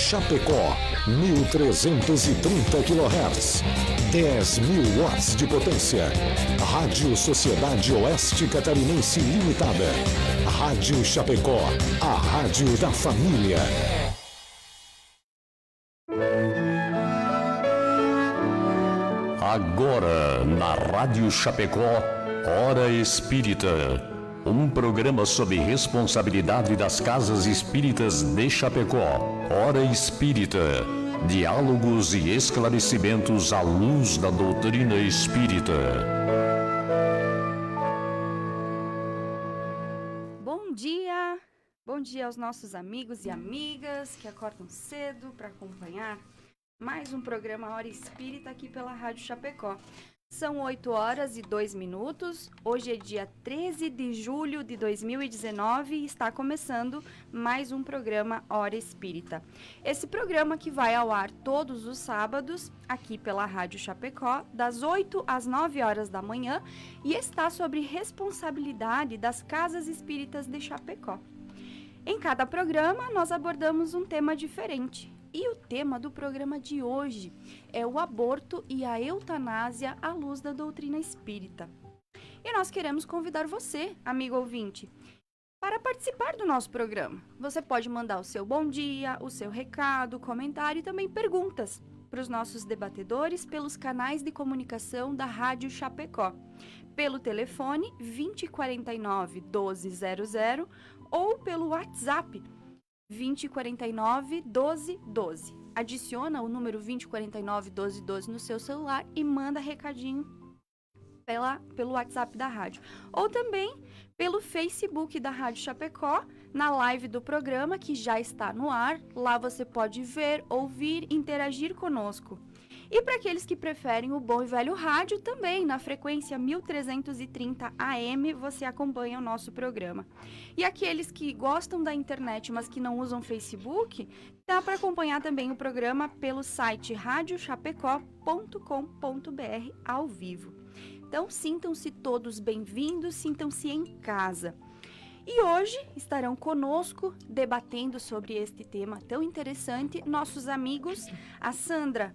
Chapecó, 1.330 kHz, 10.000 watts de potência. Rádio Sociedade Oeste Catarinense Limitada. Rádio Chapecó, a rádio da família. Agora, na Rádio Chapecó, Hora Espírita. Um programa sob responsabilidade das Casas Espíritas de Chapecó. Hora Espírita. Diálogos e esclarecimentos à luz da doutrina espírita. Bom dia! Bom dia aos nossos amigos e amigas que acordam cedo para acompanhar mais um programa Hora Espírita aqui pela Rádio Chapecó. São 8h02. Hoje é dia 13 de julho de 2019 e está começando mais um programa Hora Espírita. Esse programa que vai ao ar todos os sábados aqui pela Rádio Chapecó, das 8 às 9 horas da manhã, e está sob responsabilidade das Casas Espíritas de Chapecó. Em cada programa, nós abordamos um tema diferente. E o tema do programa de hoje é o aborto e a eutanásia à luz da doutrina espírita. E nós queremos convidar você, amigo ouvinte, para participar do nosso programa. Você pode mandar o seu bom dia, o seu recado, comentário e também perguntas para os nossos debatedores pelos canais de comunicação da Rádio Chapecó, pelo telefone 2049 1200 ou pelo WhatsApp 2049 1212. Adiciona o número 2049 1212 no seu celular e manda recadinho pelo WhatsApp da rádio. Ou também pelo Facebook da Rádio Chapecó, na live do programa que já está no ar. Lá você pode ver, ouvir, interagir conosco. E para aqueles que preferem o bom e velho rádio, também na frequência 1330 AM você acompanha o nosso programa. E aqueles que gostam da internet, mas que não usam Facebook, dá para acompanhar também o programa pelo site radiochapecó.com.br ao vivo. Então, sintam-se todos bem-vindos, sintam-se em casa. E hoje estarão conosco, debatendo sobre este tema tão interessante, nossos amigos, a Sandra,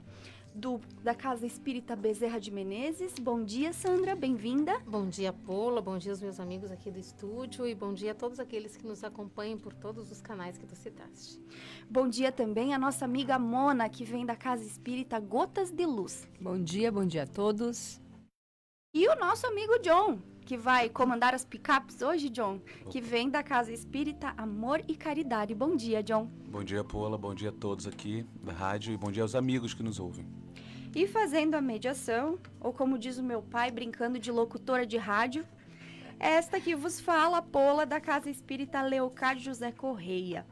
da Casa Espírita Bezerra de Menezes. Bom dia, Sandra, bem-vinda. Bom dia, Paula, bom dia aos meus amigos aqui do estúdio e bom dia a todos aqueles que nos acompanham por todos os canais que tu citaste. Bom dia também a nossa amiga Mona, que vem da Casa Espírita Gotas de Luz. Bom dia a todos. E o nosso amigo John, que vai comandar as picapes hoje, John, que vem da Casa Espírita Amor e Caridade. Bom dia, John. Bom dia, Paula, bom dia a todos aqui da rádio e bom dia aos amigos que nos ouvem. E fazendo a mediação, ou como diz o meu pai, brincando de locutora de rádio, esta que vos fala, Paula, da Casa Espírita Leocádio José Correia.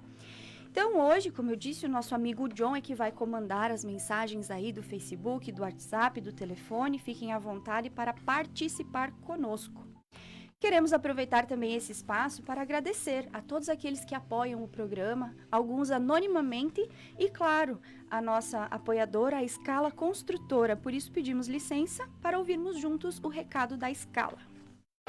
Então hoje, como eu disse, o nosso amigo John é que vai comandar as mensagens aí do Facebook, do WhatsApp, do telefone. Fiquem à vontade para participar conosco. Queremos aproveitar também esse espaço para agradecer a todos aqueles que apoiam o programa, alguns anonimamente e, claro, a nossa apoiadora, a Escala Construtora. Por isso pedimos licença para ouvirmos juntos o recado da Escala.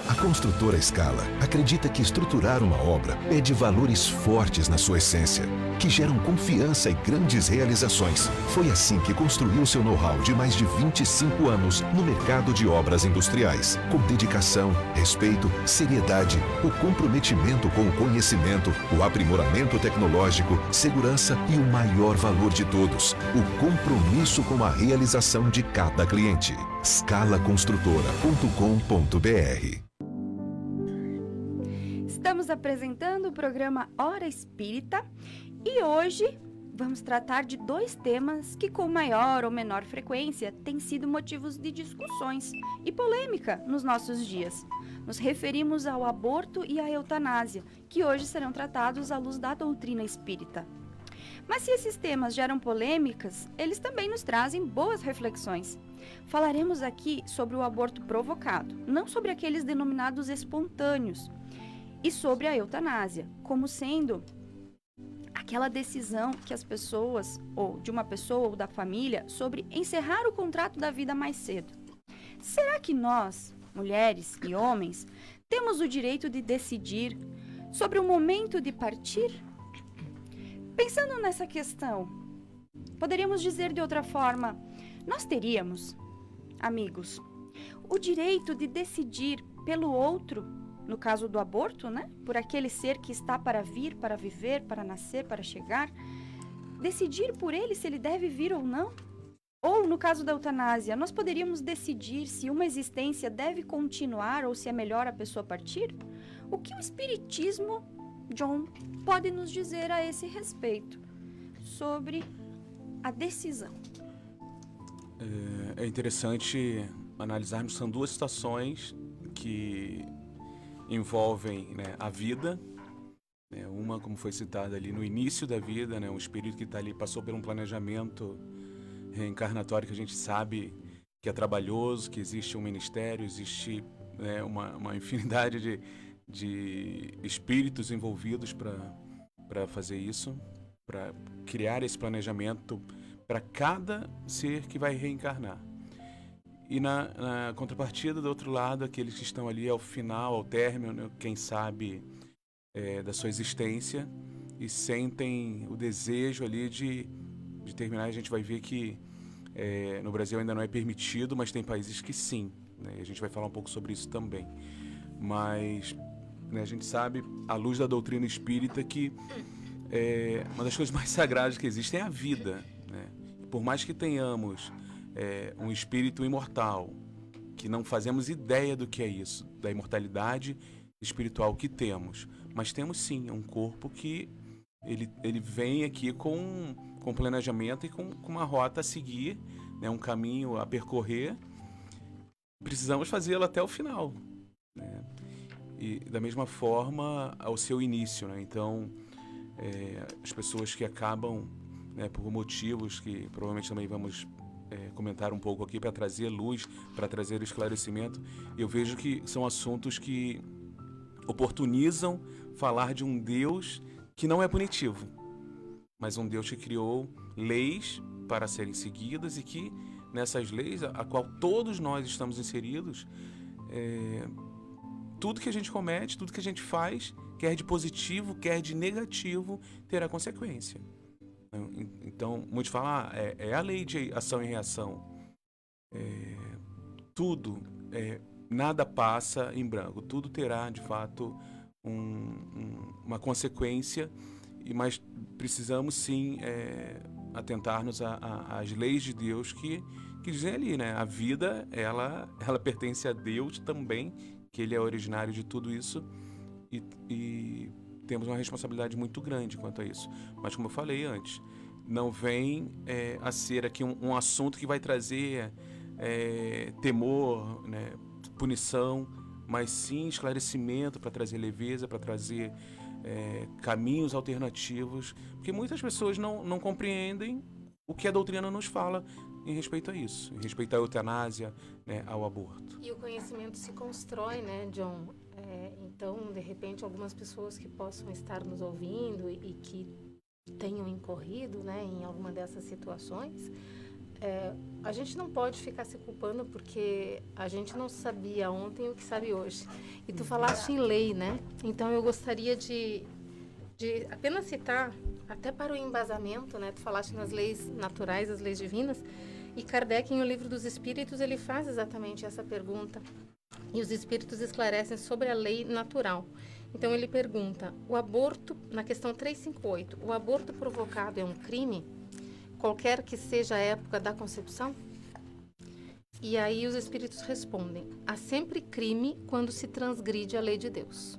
A construtora Escala acredita que estruturar uma obra pede valores fortes na sua essência, que geram confiança e grandes realizações. Foi assim que construiu seu know-how de mais de 25 anos no mercado de obras industriais, com dedicação, respeito, seriedade, o comprometimento com o conhecimento, o aprimoramento tecnológico, segurança e o maior valor de todos, o compromisso com a realização de cada cliente. Scalaconstrutora.com.br. Estamos apresentando o programa Hora Espírita e hoje vamos tratar de dois temas que, com maior ou menor frequência, têm sido motivos de discussões e polêmica nos nossos dias. Nos referimos ao aborto e à eutanásia, que hoje serão tratados à luz da doutrina espírita. Mas se esses temas geram polêmicas, eles também nos trazem boas reflexões. Falaremos aqui sobre o aborto provocado, não sobre aqueles denominados espontâneos, e sobre a eutanásia, como sendo aquela decisão que as pessoas, ou de uma pessoa ou da família, sobre encerrar o contrato da vida mais cedo. Será que nós, mulheres e homens, temos o direito de decidir sobre o momento de partir? Pensando nessa questão, poderíamos dizer de outra forma, nós teríamos, amigos, o direito de decidir pelo outro, no caso do aborto, né? Por aquele ser que está para vir, para viver, para nascer, para chegar, decidir por ele se ele deve vir ou não? Ou, no caso da eutanásia, nós poderíamos decidir se uma existência deve continuar ou se é melhor a pessoa partir? O que o Espiritismo, John, pode nos dizer a esse respeito sobre a decisão? É interessante analisarmos, são duas situações que envolvem, né, a vida, né, uma, como foi citada ali, no início da vida, né, um espírito que está ali, passou por um planejamento reencarnatório que a gente sabe que é trabalhoso, que existe um ministério, existe, né, uma infinidade de espíritos envolvidos para fazer isso, para criar esse planejamento para cada ser que vai reencarnar. E na contrapartida, do outro lado, aqueles que estão ali ao final, ao término, né, quem sabe, da sua existência e sentem o desejo ali de terminar. A gente vai ver que no Brasil ainda não é permitido, mas tem países que sim, né? A gente vai falar um pouco sobre isso também. Mas, né, a gente sabe, à luz da doutrina espírita, que uma das coisas mais sagradas que existem é a vida, né? Por mais que tenhamos um espírito imortal, que não fazemos ideia do que é isso, da imortalidade espiritual que temos, mas temos sim um corpo que ele vem aqui com planejamento e com uma rota a seguir, né, um caminho a percorrer. Precisamos fazê-lo até o final, né? E da mesma forma ao seu início, né? Então, as pessoas que acabam, né, por motivos que provavelmente também vamos comentar um pouco aqui para trazer luz, para trazer esclarecimento, eu vejo que são assuntos que oportunizam falar de um Deus que não é punitivo, mas um Deus que criou leis para serem seguidas e que nessas leis, a qual todos nós estamos inseridos, tudo que a gente comete, tudo que a gente faz, quer de positivo, quer de negativo, terá consequência. Então, muitos falam, é a lei de ação e reação. Tudo, nada passa em branco. Tudo terá, de fato, uma consequência, mas precisamos, sim, atentar-nos às leis de Deus que dizem ali, né? A vida, ela pertence a Deus também, que Ele é originário de tudo isso, e temos uma responsabilidade muito grande quanto a isso. Mas, como eu falei antes, não vem a ser aqui um assunto que vai trazer temor, né, punição, mas sim esclarecimento, para trazer leveza, para trazer caminhos alternativos, porque muitas pessoas não compreendem o que a doutrina nos fala em respeito a isso, em respeito à eutanásia, né, ao aborto. E o conhecimento se constrói, né, John? Então, de repente, algumas pessoas que possam estar nos ouvindo e que tenham incorrido, né, em alguma dessas situações, a gente não pode ficar se culpando porque a gente não sabia ontem o que sabe hoje. E tu falaste em lei, né? Então, eu gostaria de apenas citar, até para o embasamento, né? Tu falaste nas leis naturais, as leis divinas, e Kardec, em O Livro dos Espíritos, ele faz exatamente essa pergunta. E os espíritos esclarecem sobre a lei natural. Então, ele pergunta, o aborto, na questão 358, o aborto provocado é um crime, qualquer que seja a época da concepção? E aí os espíritos respondem, há sempre crime quando se transgride a lei de Deus.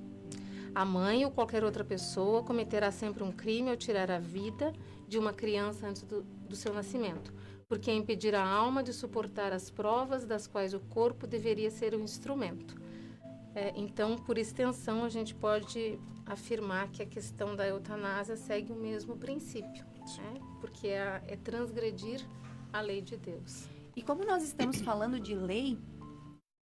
A mãe ou qualquer outra pessoa cometerá sempre um crime ao tirar a vida de uma criança antes do seu nascimento, porque é impedir a alma de suportar as provas das quais o corpo deveria ser o instrumento. Então, por extensão, a gente pode afirmar que a questão da eutanásia segue o mesmo princípio, né? Porque é transgredir a lei de Deus. E como nós estamos falando de lei,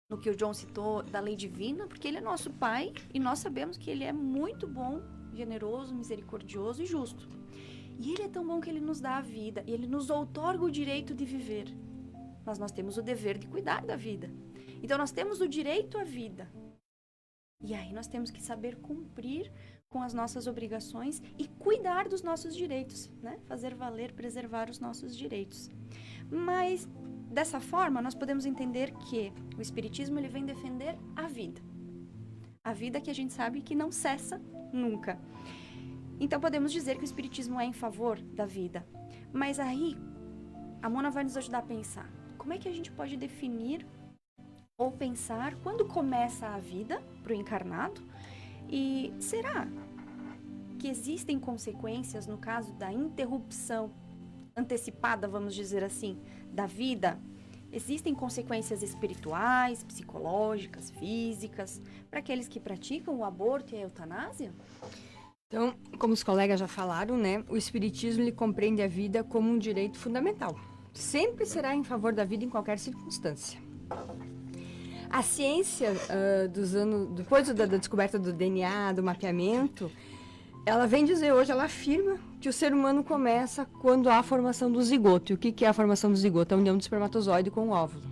no que o John citou da lei divina, porque ele é nosso pai e nós sabemos que ele é muito bom, generoso, misericordioso e justo. E ele é tão bom que ele nos dá a vida e ele nos outorga o direito de viver. Mas nós temos o dever de cuidar da vida. Então nós temos o direito à vida. E aí nós temos que saber cumprir com as nossas obrigações e cuidar dos nossos direitos, né? Fazer valer, preservar os nossos direitos. Mas, dessa forma, nós podemos entender que o Espiritismo ele vem defender a vida. A vida que a gente sabe que não cessa nunca. Então, podemos dizer que o Espiritismo é em favor da vida. Mas aí, a Mona vai nos ajudar a pensar. Como é que a gente pode definir ou pensar quando começa a vida para o encarnado? E será que existem consequências no caso da interrupção antecipada, vamos dizer assim, da vida? Existem consequências espirituais, psicológicas, físicas, para aqueles que praticam o aborto e a eutanásia? Então, como os colegas já falaram, né, o Espiritismo ele compreende a vida como um direito fundamental. Sempre será em favor da vida em qualquer circunstância. A ciência, depois da descoberta do DNA, do mapeamento, ela vem dizer hoje, ela afirma que o ser humano começa quando há a formação do zigoto. E o que é a formação do zigoto? A união do espermatozoide com o óvulo.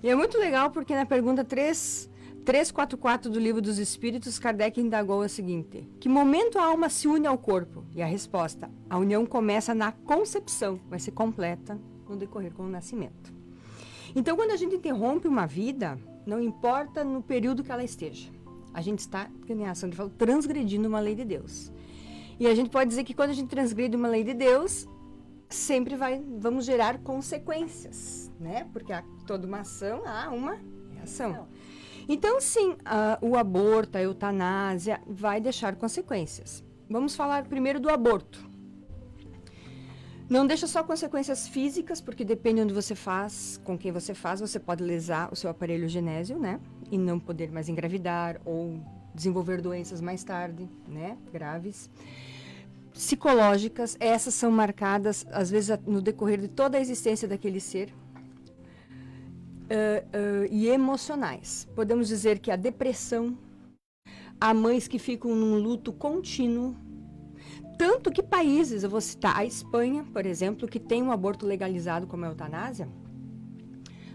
E é muito legal porque na pergunta 344 do Livro dos Espíritos, Kardec indagou o seguinte: que momento a alma se une ao corpo? E a resposta: a união começa na concepção, vai ser completa no decorrer com o nascimento. Então, quando a gente interrompe uma vida, não importa no período que ela esteja, a gente está, como a Sandra falou, transgredindo uma lei de Deus. E a gente pode dizer que quando a gente transgride uma lei de Deus, sempre vamos gerar consequências, né? Porque toda uma ação há uma reação. Então, sim, o aborto, a eutanásia, vai deixar consequências. Vamos falar primeiro do aborto. Não deixa só consequências físicas, porque depende onde você faz, com quem você faz, você pode lesar o seu aparelho genésio, né? E não poder mais engravidar ou desenvolver doenças mais tarde, né? Graves. Psicológicas, essas são marcadas, às vezes, no decorrer de toda a existência daquele ser. E emocionais. Podemos dizer que a depressão, há mães que ficam num luto contínuo. Tanto que países, eu vou citar a Espanha, por exemplo, que tem um aborto legalizado como a eutanásia,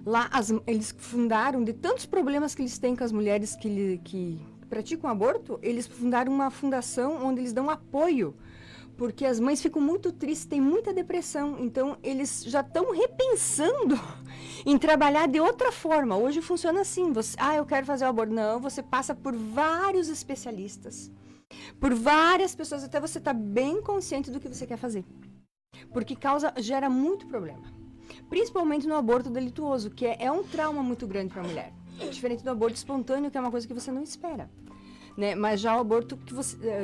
lá eles fundaram, de tantos problemas que eles têm com as mulheres que praticam aborto, eles fundaram uma fundação onde eles dão apoio, porque as mães ficam muito tristes, têm muita depressão, então eles já estão repensando em trabalhar de outra forma. Hoje funciona assim, eu quero fazer o aborto. Não, você passa por vários especialistas, por várias pessoas, até você estar bem consciente do que você quer fazer. Porque gera muito problema. Principalmente no aborto delituoso, que é um trauma muito grande para a mulher. Diferente do aborto espontâneo, que é uma coisa que você não espera. Né? Mas já o aborto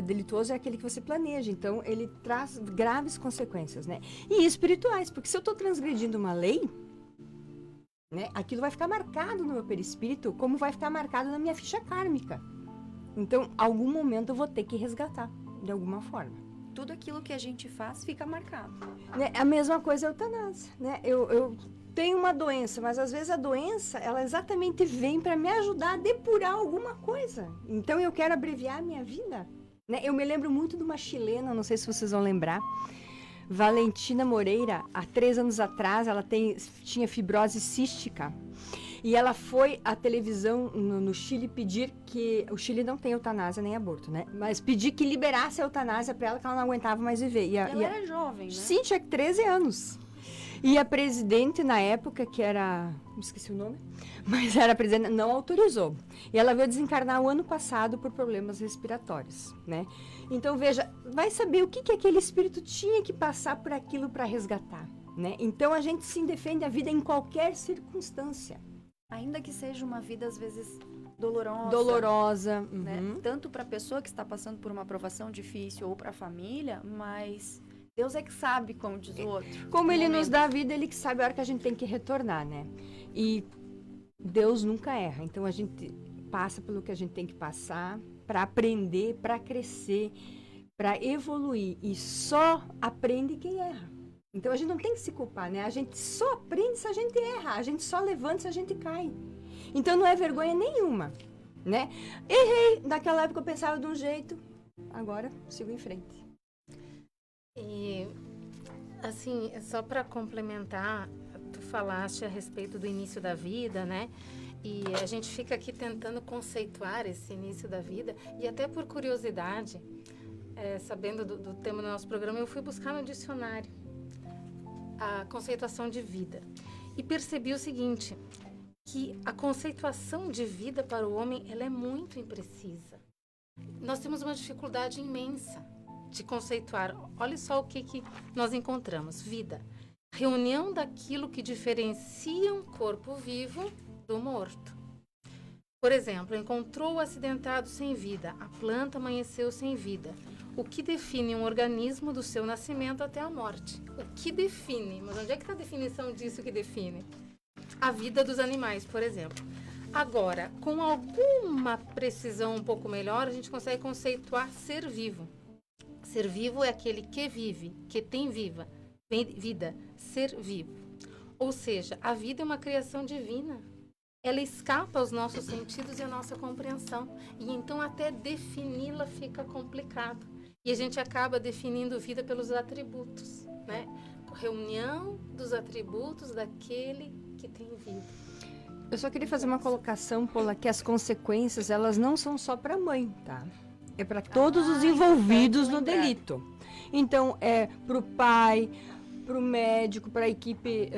delituoso é aquele que você planeja. Então, ele traz graves consequências. Né? E espirituais, porque se eu estou transgredindo uma lei, né, aquilo vai ficar marcado no meu perispírito, como vai ficar marcado na minha ficha kármica. Então, algum momento eu vou ter que resgatar, de alguma forma. Tudo aquilo que a gente faz fica marcado. Né? A mesma coisa é a eutanásia. Né? Eu tenho uma doença, mas às vezes a doença, ela exatamente vem para me ajudar a depurar alguma coisa. Então, eu quero abreviar a minha vida. Né? Eu me lembro muito de uma chilena, não sei se vocês vão lembrar, Valentina Moreira. Há 3 anos atrás, ela tinha fibrose cística. E ela foi à televisão no Chile pedir que... O Chile não tem eutanásia nem aborto, né? Mas pedir que liberasse a eutanásia para ela, que ela não aguentava mais viver. Ela era jovem, né? Sim, tinha 13 anos. E a presidente, na época, que era... Me esqueci o nome. Mas era a presidente, não autorizou. E ela veio desencarnar o ano passado por problemas respiratórios, né? Então, veja, vai saber o que aquele espírito tinha que passar por aquilo para resgatar, né? Então, a gente sim defende a vida em qualquer circunstância. Ainda que seja uma vida, às vezes, dolorosa. Dolorosa. Né? Tanto para a pessoa que está passando por uma provação difícil ou para a família, mas Deus é que sabe, como diz o outro. Como Ele nos dá a vida, Ele que sabe a hora que a gente tem que retornar, né? E Deus nunca erra. Então, a gente passa pelo que a gente tem que passar para aprender, para crescer, para evoluir. E só aprende quem erra. Então, a gente não tem que se culpar, né? A gente só aprende se a gente erra. A gente só levanta se a gente cai. Então, não é vergonha nenhuma, né? Errei. Naquela época eu pensava de um jeito. Agora, sigo em frente. E, assim, só para complementar, tu falaste a respeito do início da vida, né? E a gente fica aqui tentando conceituar esse início da vida. E até por curiosidade... sabendo do tema do nosso programa, eu fui buscar no dicionário a conceituação de vida e percebi o seguinte, que a conceituação de vida para o homem, ela é muito imprecisa. Nós temos uma dificuldade imensa de conceituar. Olha só o que nós encontramos. Vida, reunião daquilo que diferencia um corpo vivo do morto. Por exemplo, encontrou o acidentado sem vida, a planta amanheceu sem vida. O que define um organismo do seu nascimento até a morte? O que define? Mas onde é que está a definição disso que define? A vida dos animais, por exemplo. Agora, com alguma precisão um pouco melhor, a gente consegue conceituar ser vivo. Ser vivo é aquele que vive, que tem vida, ser vivo. Ou seja, a vida é uma criação divina. Ela escapa aos nossos sentidos e à nossa compreensão. E então até defini-la fica complicado. E a gente acaba definindo vida pelos atributos, né? Reunião dos atributos daquele que tem vida. Eu só queria fazer uma colocação, Paula, que as consequências, elas não são só para a mãe, tá? É para todos os envolvidos no delito. Então, é para o pai, para o médico, para a equipe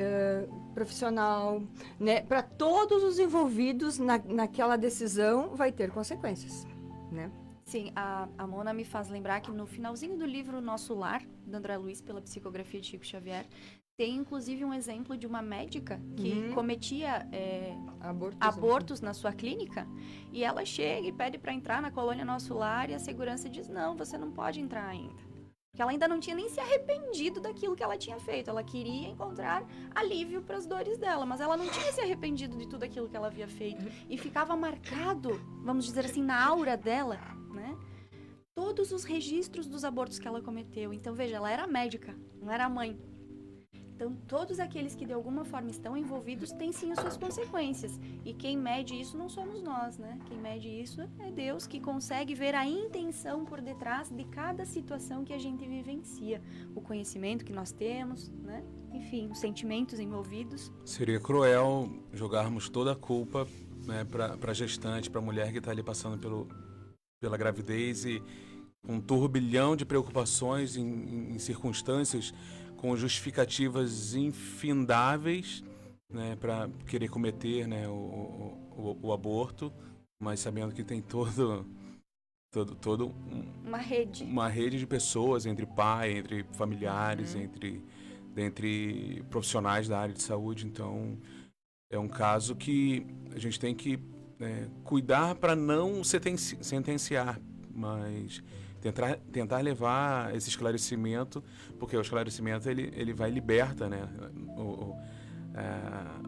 profissional, né? Para todos os envolvidos naquela decisão vai ter consequências, né? Sim, a Mona me faz lembrar que no finalzinho do livro Nosso Lar, do André Luiz, pela psicografia de Chico Xavier, tem inclusive um exemplo de uma médica que cometia abortos na sua clínica, e ela chega e pede para entrar na colônia Nosso Lar e a segurança diz, não, você não pode entrar ainda. Porque ela ainda não tinha nem se arrependido daquilo que ela tinha feito. Ela queria encontrar alívio para as dores dela, mas ela não tinha se arrependido de tudo aquilo que ela havia feito. E ficava marcado, vamos dizer assim, na aura dela, né? Todos os registros dos abortos que ela cometeu. Então, veja, ela era médica, não era mãe. Então, todos aqueles que de alguma forma estão envolvidos têm sim as suas consequências. E quem mede isso não somos nós, né? Quem mede isso é Deus, que consegue ver a intenção por detrás de cada situação que a gente vivencia. O conhecimento que nós temos, né? Enfim, os sentimentos envolvidos. Seria cruel jogarmos toda a culpa, né, para a gestante, para a mulher que está ali passando pela gravidez e um turbilhão de preocupações em circunstâncias com justificativas infindáveis, né, para querer cometer, né, o aborto, mas sabendo que tem uma rede de pessoas, entre pai, entre familiares, entre profissionais da área de saúde. Então, é um caso que a gente tem que cuidar para não sentenciar, mas tentar levar esse esclarecimento, porque o esclarecimento ele vai liberta, né?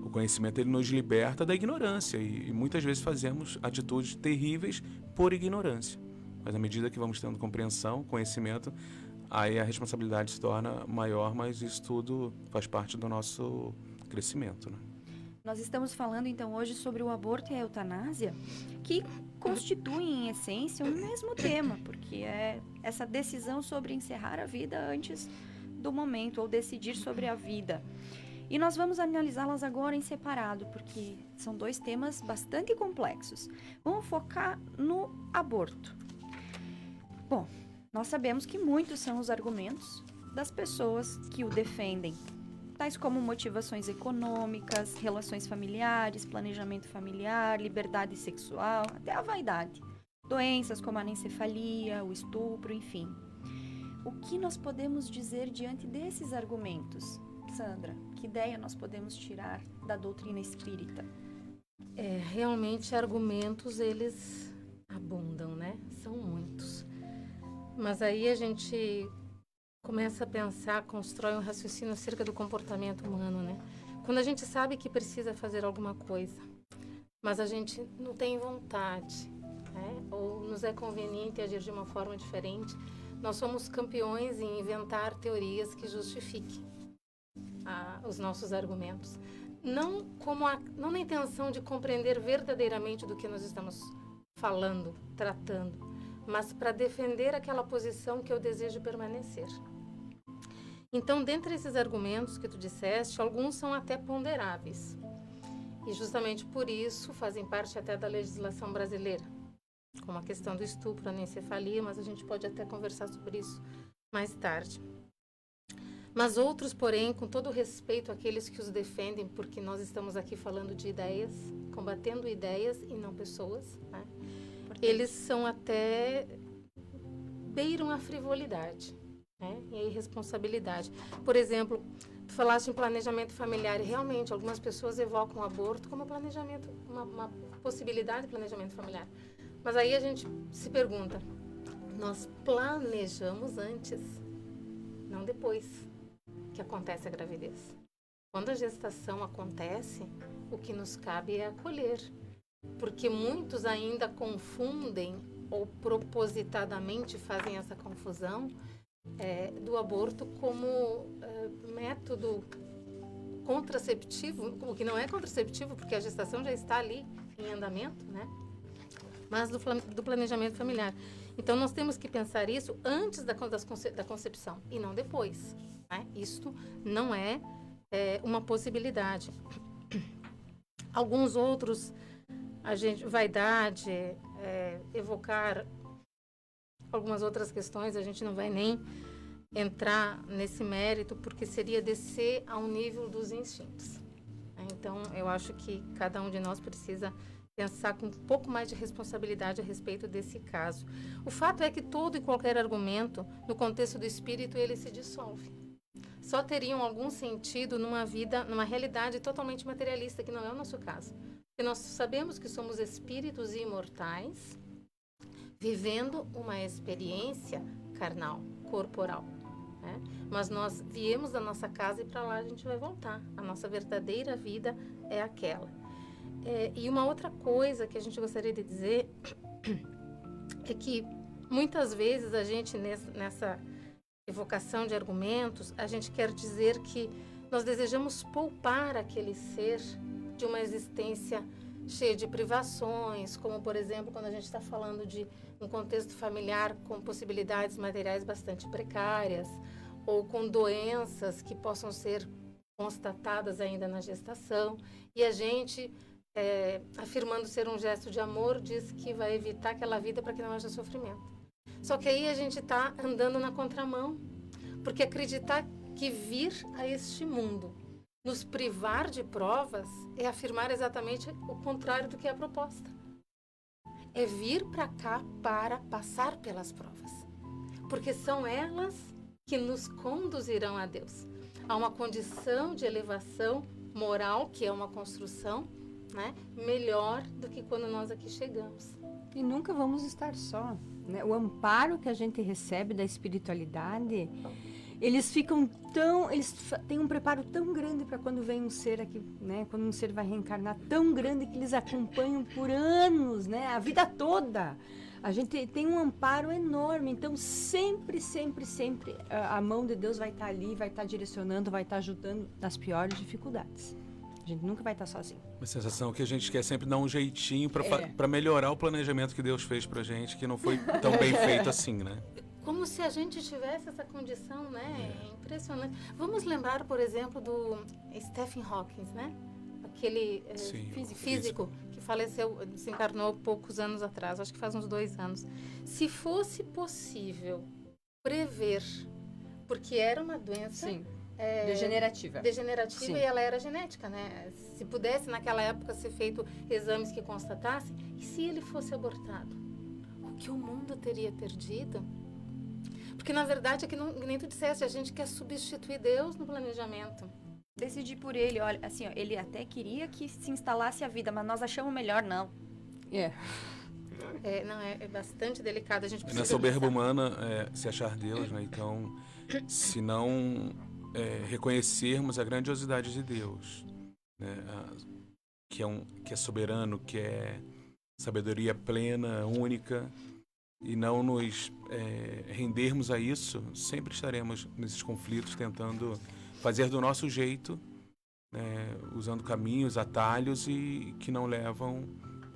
O conhecimento ele nos liberta da ignorância e muitas vezes fazemos atitudes terríveis por ignorância. Mas à medida que vamos tendo compreensão, conhecimento, aí a responsabilidade se torna maior, mas isso tudo faz parte do nosso crescimento, né? Nós estamos falando, então, hoje sobre o aborto e a eutanásia, que constituem, em essência, o mesmo tema, porque é essa decisão sobre encerrar a vida antes do momento, ou decidir sobre a vida. E nós vamos analisá-las agora em separado, porque são dois temas bastante complexos. Vamos focar no aborto. Bom, nós sabemos que muitos são os argumentos das pessoas que o defendem, tais como motivações econômicas, relações familiares, planejamento familiar, liberdade sexual, até a vaidade. Doenças como a anencefalia, o estupro, enfim. O que nós podemos dizer diante desses argumentos? Sandra, que ideia nós podemos tirar da doutrina espírita? Realmente argumentos, eles abundam, né? São muitos. Mas aí a gente começa a pensar, constrói um raciocínio acerca do comportamento humano, né? Quando a gente sabe que precisa fazer alguma coisa, mas a gente não tem vontade, né? Ou nos é conveniente agir de uma forma diferente, nós somos campeões em inventar teorias que justifiquem os nossos argumentos. Não na intenção de compreender verdadeiramente do que nós estamos falando, tratando, mas para defender aquela posição que eu desejo permanecer. Então, dentre esses argumentos que tu disseste, alguns são até ponderáveis. E justamente por isso fazem parte até da legislação brasileira. como a questão do estupro, a anencefalia, mas a gente pode até conversar sobre isso mais tarde. Mas outros, porém, com todo o respeito àqueles que os defendem, porque nós estamos aqui falando de ideias, combatendo ideias e não pessoas, né? Eles são até beiram a frivolidade, né? E a irresponsabilidade. Por exemplo, tu falaste em planejamento familiar, e realmente algumas pessoas evocam o aborto como planejamento, uma possibilidade de planejamento familiar. Mas aí a gente se pergunta, nós planejamos antes, não depois que acontece a gravidez. Quando a gestação acontece, o que nos cabe é acolher, porque muitos ainda confundem ou propositadamente fazem essa confusão do aborto como método contraceptivo, o que não é contraceptivo, porque a gestação já está ali em andamento, né? Mas do planejamento familiar. Então, nós temos que pensar isso antes da concepção e não depois, né? Isto não é uma possibilidade. Alguns outros, vaidade, evocar algumas outras questões, a gente não vai nem entrar nesse mérito, porque seria descer ao nível dos instintos. Então, eu acho que cada um de nós precisa pensar com um pouco mais de responsabilidade a respeito desse caso. O fato é que todo e qualquer argumento, no contexto do espírito, ele se dissolve. Só teriam algum sentido numa realidade totalmente materialista, que não é o nosso caso. Porque nós sabemos que somos espíritos imortais, vivendo uma experiência carnal, corporal. Né? Mas nós viemos da nossa casa e para lá a gente vai voltar. A nossa verdadeira vida é aquela. E uma outra coisa que a gente gostaria de dizer é que muitas vezes a gente nessa evocação de argumentos, a gente quer dizer que nós desejamos poupar aquele ser de uma existência cheia de privações, como por exemplo quando a gente está falando de um contexto familiar com possibilidades materiais bastante precárias ou com doenças que possam ser constatadas ainda na gestação, e a gente afirmando ser um gesto de amor, diz que vai evitar aquela vida para que não haja sofrimento. Só que aí a gente está andando na contramão, porque acreditar que vir a este mundo nos privar de provas é afirmar exatamente o contrário do que é a proposta. É vir para cá para passar pelas provas, porque são elas que nos conduzirão a Deus. Há uma condição de elevação moral, que é uma construção, né, melhor do que quando nós aqui chegamos. E nunca vamos estar só, né? O amparo que a gente recebe da espiritualidade, eles têm um preparo tão grande para quando vem um ser aqui, né? Quando um ser vai reencarnar, tão grande que eles acompanham por anos, né? A vida toda. A gente tem um amparo enorme, então sempre a mão de Deus vai estar ali, vai estar direcionando, vai estar ajudando nas piores dificuldades. A gente nunca vai estar sozinho. Uma sensação que a gente quer sempre dar um jeitinho para melhorar o planejamento que Deus fez pra gente, que não foi tão bem feito assim, né? Como se a gente tivesse essa condição, né? É impressionante. Vamos lembrar, por exemplo, do Stephen Hawking, né? Aquele físico que faleceu, desencarnou poucos anos atrás, acho que faz uns 2 anos. Se fosse possível prever, porque era uma doença... Sim. Degenerativa. Sim. E ela era genética, né? Se pudesse naquela época ser feito exames que constatassem, e se ele fosse abortado, o que o mundo teria perdido? Porque na verdade é que nem tu disseste, a gente quer substituir Deus no planejamento. Decidir por ele, olha, assim, ó, ele até queria que se instalasse a vida, mas nós achamos melhor não. É bastante delicado, a gente precisa... Na soberba humana se achar Deus, né? Então, se não reconhecermos a grandiosidade de Deus, né? Que é soberano, que é sabedoria plena, única, e não nos rendermos a isso, sempre estaremos nesses conflitos tentando fazer do nosso jeito, usando caminhos, atalhos e que não levam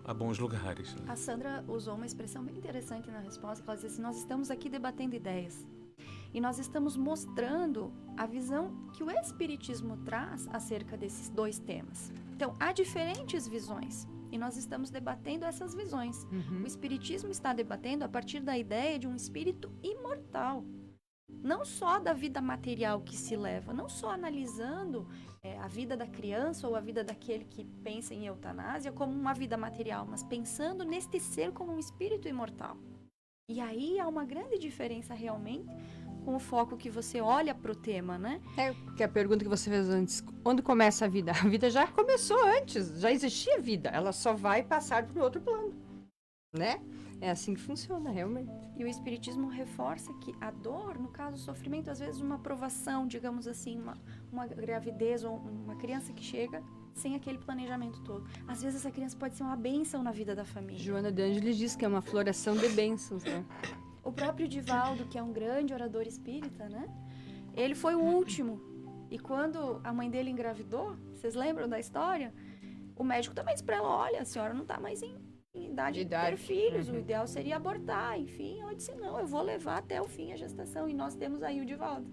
a bons lugares. A Sandra usou uma expressão bem interessante na resposta, que ela disse assim, nós estamos aqui debatendo ideias. E nós estamos mostrando a visão que o Espiritismo traz acerca desses 2 temas. Então, há diferentes visões. E nós estamos debatendo essas visões. O Espiritismo está debatendo a partir da ideia de um espírito imortal. Não só da vida material que se leva, não só analisando a vida da criança ou a vida daquele que pensa em eutanásia como uma vida material, mas pensando neste ser como um espírito imortal. E aí há uma grande diferença realmente com o foco que você olha para o tema, né? Que a pergunta que você fez antes, onde começa a vida? A vida já começou antes, já existia vida, ela só vai passar para o outro plano, né? É assim que funciona, realmente. E o Espiritismo reforça que a dor, no caso, o sofrimento, às vezes uma provação, digamos assim, uma gravidez ou uma criança que chega sem aquele planejamento todo. Às vezes essa criança pode ser uma bênção na vida da família. Joana de Ângeles diz que é uma floração de bênçãos, né? O próprio Divaldo, que é um grande orador espírita, né? Ele foi o último. E quando a mãe dele engravidou, vocês lembram da história? O médico também disse para ela, olha, a senhora não está mais em idade de ter filhos, o ideal seria abortar, enfim. Ela disse, não, eu vou levar até o fim a gestação. E nós temos aí o Divaldo.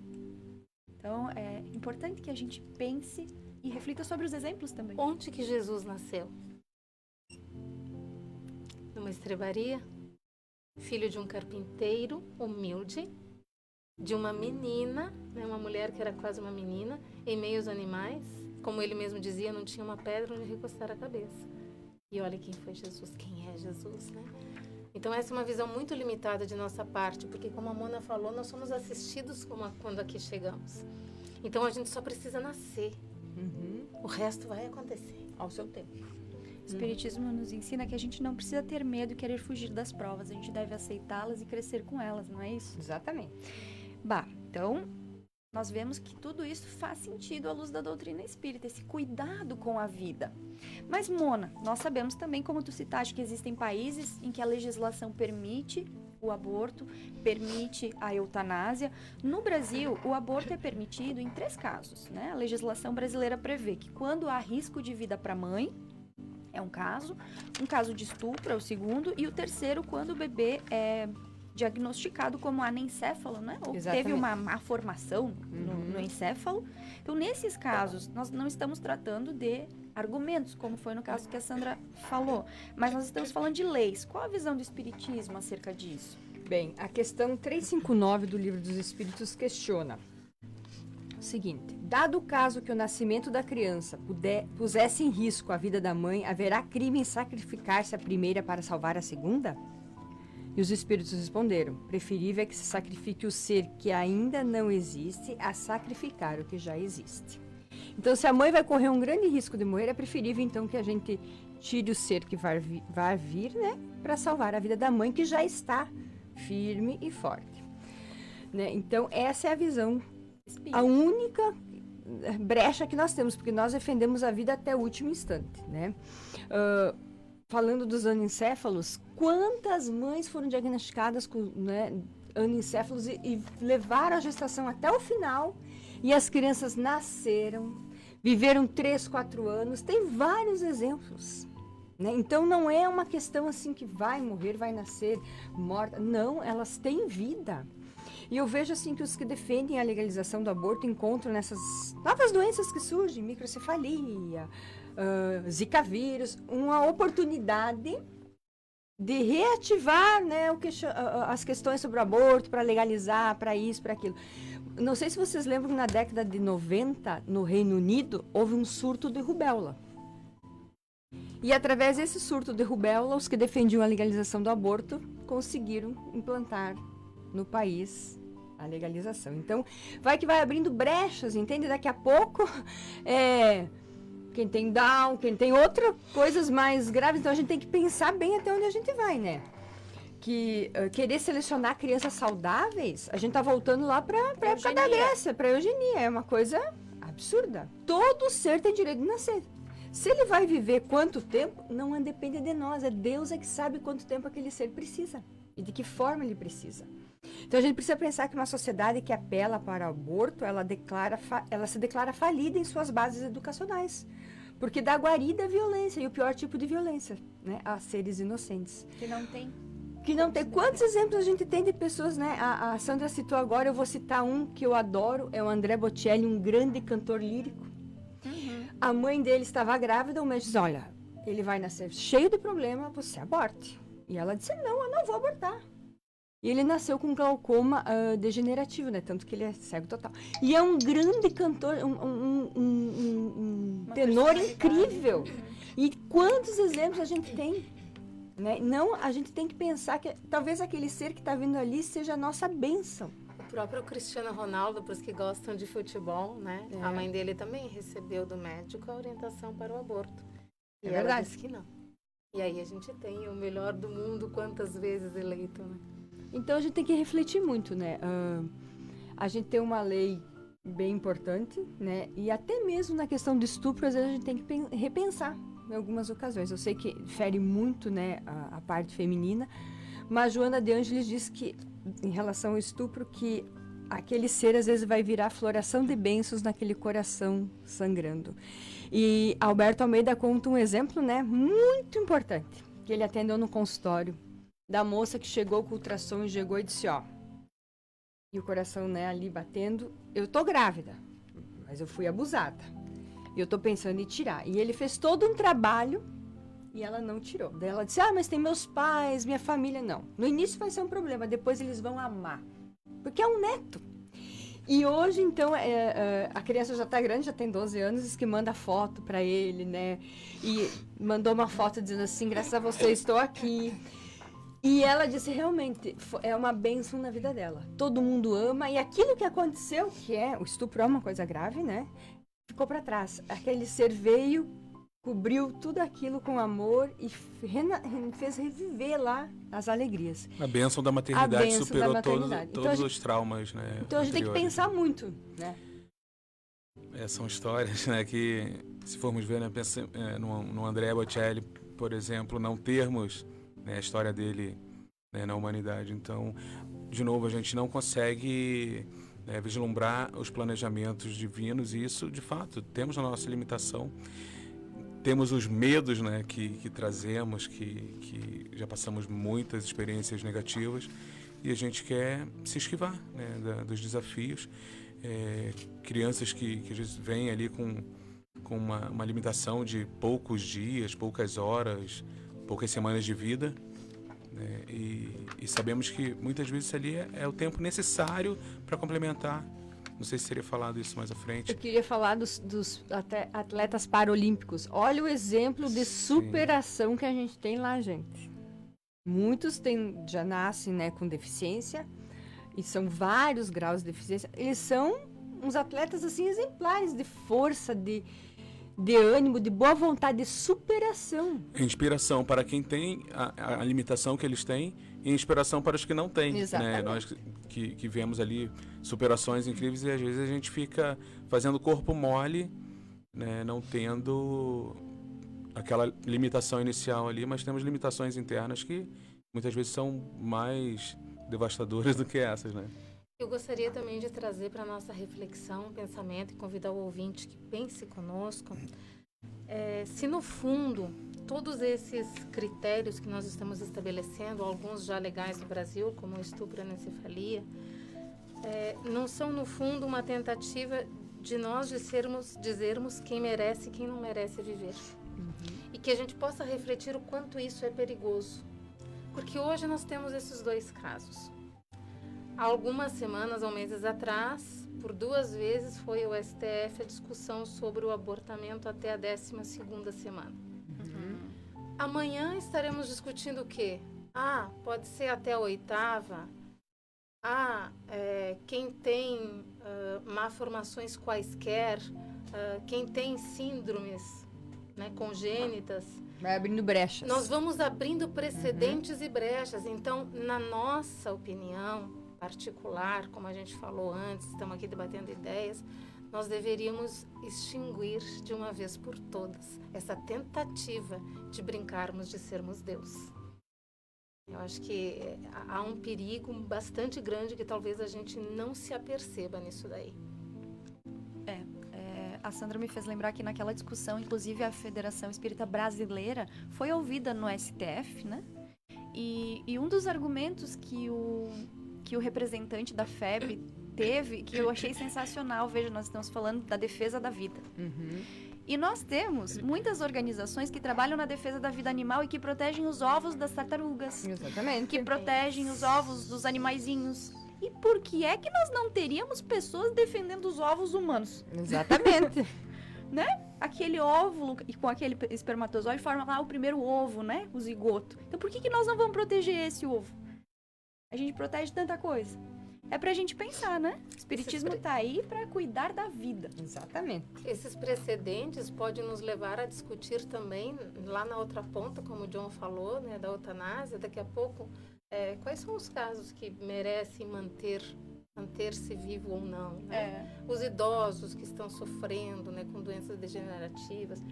Então, é importante que a gente pense e reflita sobre os exemplos também. Onde que Jesus nasceu? Numa estrebaria? Filho de um carpinteiro humilde, de uma menina, né, uma mulher que era quase uma menina, em meio aos animais. Como ele mesmo dizia, não tinha uma pedra onde recostar a cabeça. E olha quem foi Jesus, quem é Jesus, né? Então essa é uma visão muito limitada de nossa parte, porque como a Mona falou, nós somos assistidos quando aqui chegamos. Então a gente só precisa nascer. O resto vai acontecer ao seu tempo. O Espiritismo nos ensina que a gente não precisa ter medo e querer fugir das provas. A gente deve aceitá-las e crescer com elas, não é isso? Exatamente. Então, nós vemos que tudo isso faz sentido à luz da doutrina espírita, esse cuidado com a vida. Mas, Mona, nós sabemos também, como tu citaste, que existem países em que a legislação permite o aborto, permite a eutanásia. No Brasil, o aborto é permitido em 3 casos, né? A legislação brasileira prevê que quando há risco de vida para a mãe, é um caso de estupro é o segundo, e o terceiro quando o bebê é diagnosticado como anencéfalo, né? Ou teve uma má formação no encéfalo. Então, nesses casos, nós não estamos tratando de argumentos, como foi no caso que a Sandra falou, mas nós estamos falando de leis. Qual a visão do Espiritismo acerca disso? Bem, a questão 359 do Livro dos Espíritos questiona o seguinte: dado o caso que o nascimento da criança pusesse em risco a vida da mãe, haverá crime em sacrificar-se a primeira para salvar a segunda? E os espíritos responderam: preferível é que se sacrifique o ser que ainda não existe a sacrificar o que já existe. Então, se a mãe vai correr um grande risco de morrer, é preferível então que a gente tire o ser que vai vir, né, para salvar a vida da mãe que já está firme e forte, né? Então, essa é a visão, a única brecha que nós temos, porque nós defendemos a vida até o último instante, né? Falando dos anencéfalos, quantas mães foram diagnosticadas com, né, anencéfalos e levaram a gestação até o final, e as crianças nasceram, viveram 3, 4 anos, tem vários exemplos, né? Então não é uma questão assim que vai morrer, vai nascer morta, não, elas têm vida. E eu vejo assim que os que defendem a legalização do aborto encontram nessas novas doenças que surgem, microcefalia, Zika vírus, uma oportunidade de reativar, né, as questões sobre o aborto, para legalizar, para isso, para aquilo. Não sei se vocês lembram que na década de 90, no Reino Unido, houve um surto de rubéola. E através desse surto de rubéola, os que defendiam a legalização do aborto conseguiram implantar no país a legalização. Então, vai abrindo brechas, entende? Daqui a pouco, quem tem Down, quem tem outras coisas mais graves, então a gente tem que pensar bem até onde a gente vai, né? Que querer selecionar crianças saudáveis, a gente tá voltando lá para a época da Grécia, para a eugenia, é uma coisa absurda. Todo ser tem direito de nascer. Se ele vai viver quanto tempo, não depende de nós, é Deus que sabe quanto tempo aquele ser precisa e de que forma ele precisa. Então a gente precisa pensar que uma sociedade que apela para o aborto, ela se declara falida em suas bases educacionais, porque dá guarida à violência, e o pior tipo de violência, né, a seres inocentes. Que não tem. Quantos exemplos a gente tem de pessoas, né? A Sandra citou agora, eu vou citar um que eu adoro, é o André Bocelli, um grande cantor lírico. A mãe dele estava grávida, o médico disse, olha, ele vai nascer cheio de problema, você aborte. E ela disse, não, eu não vou abortar. E ele nasceu com glaucoma degenerativo, né? Tanto que ele é cego total. E é um grande cantor, um tenor incrível. E quantos exemplos a gente tem? Né? Não, a gente tem que pensar que talvez aquele ser que está vindo ali seja a nossa bênção. O próprio Cristiano Ronaldo, para os que gostam de futebol, né? A mãe dele também recebeu do médico a orientação para o aborto. E ela disse que não. E aí a gente tem o melhor do mundo quantas vezes eleito, né? Então a gente tem que refletir muito, né? A gente tem uma lei bem importante, né? E até mesmo na questão do estupro, às vezes a gente tem que repensar em algumas ocasiões. Eu sei que fere muito, né, a parte feminina, mas Joana de Ângeles diz que, em relação ao estupro, que aquele ser às vezes vai virar floração de bênçãos naquele coração sangrando. E Alberto Almeida conta um exemplo, né, muito importante, que ele atendeu no consultório, da moça que chegou com o ultrassom e chegou e disse, ó, e o coração, né, ali batendo, eu tô grávida, mas eu fui abusada, e eu tô pensando em tirar. E ele fez todo um trabalho e ela não tirou. Daí ela disse, mas tem meus pais, minha família. Não, no início vai ser um problema, depois eles vão amar, porque é um neto. E hoje, então, a criança já tá grande, já tem 12 anos, diz que manda foto para ele, né, e mandou uma foto dizendo assim, graças a você estou aqui. E ela disse, realmente, é uma bênção na vida dela. Todo mundo ama, e aquilo que aconteceu, que o estupro é uma coisa grave, né? Ficou para trás. Aquele ser veio, cobriu tudo aquilo com amor e fez reviver lá as alegrias. A bênção da maternidade superou todos os traumas, né? Então a gente tem que pensar muito, né? São histórias, né, que, se formos ver, né, no Andrea Bocelli, por exemplo, não termos, né, a história dele, né, na humanidade. Então, de novo, a gente não consegue, né, vislumbrar os planejamentos divinos, e isso, de fato, temos a nossa limitação, temos os medos, né, que trazemos, que já passamos muitas experiências negativas, e a gente quer se esquivar, né, dos desafios. Crianças que às vezes vêm ali com uma limitação de poucos dias, poucas horas, poucas semanas de vida, né? E sabemos que muitas vezes ali é o tempo necessário para complementar. Não sei se seria falado isso mais à frente. Eu queria falar dos atletas paralímpicos. Olha o exemplo de superação que a gente tem lá, gente. Muitos já nascem, né, com deficiência, e são vários graus de deficiência. Eles são uns atletas assim exemplares de força, de ânimo, de boa vontade, de superação. Inspiração para quem tem a limitação que eles têm, e inspiração para os que não têm. Né? Nós que vemos ali superações incríveis, e às vezes a gente fica fazendo corpo mole, né? Não tendo aquela limitação inicial ali, mas temos limitações internas que muitas vezes são mais devastadoras do que essas, né? Eu gostaria também de trazer para a nossa reflexão, pensamento, e convidar o ouvinte que pense conosco, se no fundo todos esses critérios que nós estamos estabelecendo, alguns já legais no Brasil, como o estupro e a anencefalia, não são no fundo uma tentativa de nós dizermos quem merece e quem não merece viver. E que a gente possa refletir o quanto isso é perigoso. Porque hoje nós temos esses dois casos. Há algumas semanas ou meses atrás, por 2 vezes foi ao STF a discussão sobre o abortamento até a 12ª semana. Amanhã estaremos discutindo o quê? Pode ser até a 8ª. Quem tem malformações quaisquer, quem tem síndromes, né, congênitas. Vai abrindo brechas. Nós vamos abrindo precedentes e brechas. Então, na nossa opinião particular, como a gente falou antes, estamos aqui debatendo ideias, nós deveríamos extinguir de uma vez por todas essa tentativa de brincarmos de sermos Deus. Eu acho que há um perigo bastante grande que talvez a gente não se aperceba nisso daí. A Sandra me fez lembrar que naquela discussão, inclusive a Federação Espírita Brasileira foi ouvida no STF, né? E um dos argumentos que o representante da FEB teve, que eu achei sensacional. Veja, nós estamos falando da defesa da vida. E nós temos muitas organizações que trabalham na defesa da vida animal e que protegem os ovos das tartarugas. Exatamente. Que protegem os ovos dos animaizinhos. E por que é que nós não teríamos pessoas defendendo os ovos humanos? Exatamente. Aquele óvulo e com aquele espermatozoide forma lá o primeiro ovo, né? O zigoto. Então por que nós não vamos proteger esse ovo? A gente protege tanta coisa. É pra gente pensar, né? O espiritismo tá aí pra cuidar da vida. Exatamente. Esses precedentes podem nos levar a discutir também, lá na outra ponta, como o John falou, né, da eutanásia, daqui a pouco, quais são os casos que merecem manter-se vivo ou não, né? Os idosos que estão sofrendo, né, com doenças degenerativas.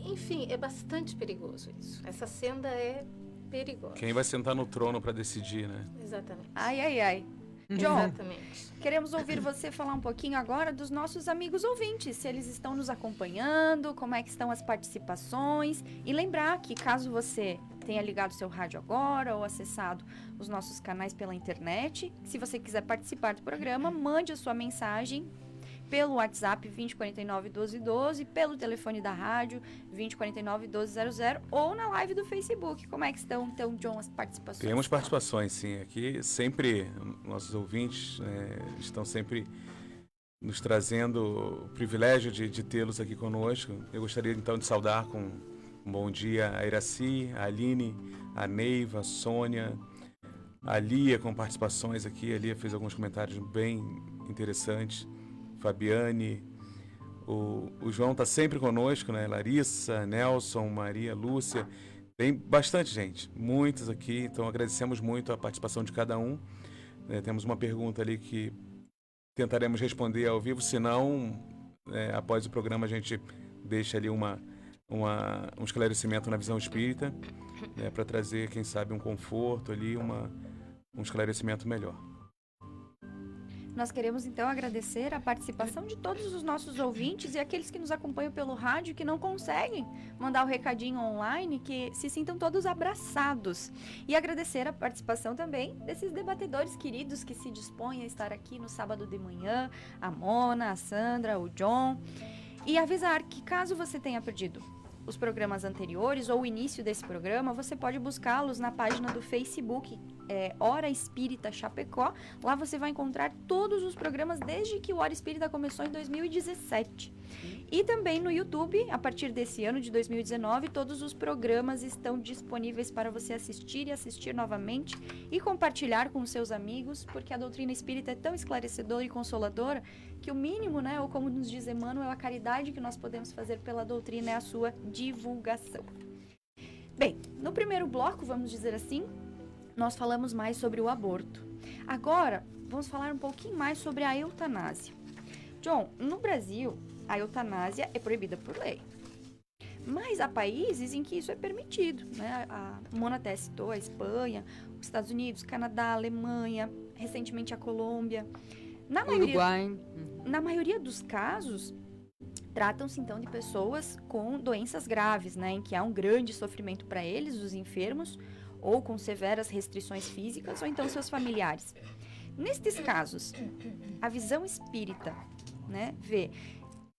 Enfim, é bastante perigoso isso. Essa senda é perigosa. Quem vai sentar no trono para decidir, né? Exatamente. Ai. John, Exatamente. queremos ouvir você falar um pouquinho agora dos nossos amigos ouvintes, se eles estão nos acompanhando, como é que estão as participações. E lembrar que caso você tenha ligado seu rádio agora ou acessado os nossos canais pela internet, se você quiser participar do programa, mande a sua mensagem pelo WhatsApp 2049-1212, pelo telefone da rádio 2049-1200 ou na live do Facebook. Como é que estão, então, John, as participações? Temos participações, sim. Aqui sempre, nossos ouvintes estão sempre nos trazendo o privilégio de tê-los aqui conosco. Eu gostaria, então, de saudar com um bom dia a Iraci, a Aline, a Neiva, a Sônia, a Lia com participações aqui. A Lia fez alguns comentários bem interessantes. Fabiane, o João está sempre conosco, né? Larissa, Nelson, Maria, Lúcia, tem bastante gente, muitos aqui, então agradecemos muito a participação de cada um. Temos uma pergunta ali que tentaremos responder ao vivo, se não, após o programa a gente deixa ali um esclarecimento na visão espírita, para trazer, quem sabe, um conforto ali, um esclarecimento melhor. Nós queremos, então, agradecer a participação de todos os nossos ouvintes e aqueles que nos acompanham pelo rádio que não conseguem mandar o recadinho online, que se sintam todos abraçados. E agradecer a participação também desses debatedores queridos que se dispõem a estar aqui no sábado de manhã, a Mona, a Sandra, o John. E avisar que caso você tenha perdido os programas anteriores ou o início desse programa, você pode buscá-los na página do Facebook, Hora Espírita Chapecó. Lá você vai encontrar todos os programas desde que o Hora Espírita começou em 2017. E também no YouTube, a partir desse ano de 2019, todos os programas estão disponíveis para você assistir e assistir novamente e compartilhar com os seus amigos, porque a doutrina espírita é tão esclarecedora e consoladora que o mínimo, né, ou como nos diz Emmanuel, a caridade que nós podemos fazer pela doutrina é a sua divulgação. Bem, no primeiro bloco, vamos dizer assim, nós falamos mais sobre o aborto. Agora, vamos falar um pouquinho mais sobre a eutanásia. John, no Brasil, a eutanásia é proibida por lei. Mas há países em que isso é permitido, né? A Mona até citou a Espanha, os Estados Unidos, Canadá, Alemanha, recentemente a Colômbia. Uruguai. Na maioria dos casos, tratam-se então de pessoas com doenças graves, né? Em que há um grande sofrimento para eles, os enfermos, ou com severas restrições físicas, ou então seus familiares. Nestes casos, a visão espírita, né, vê,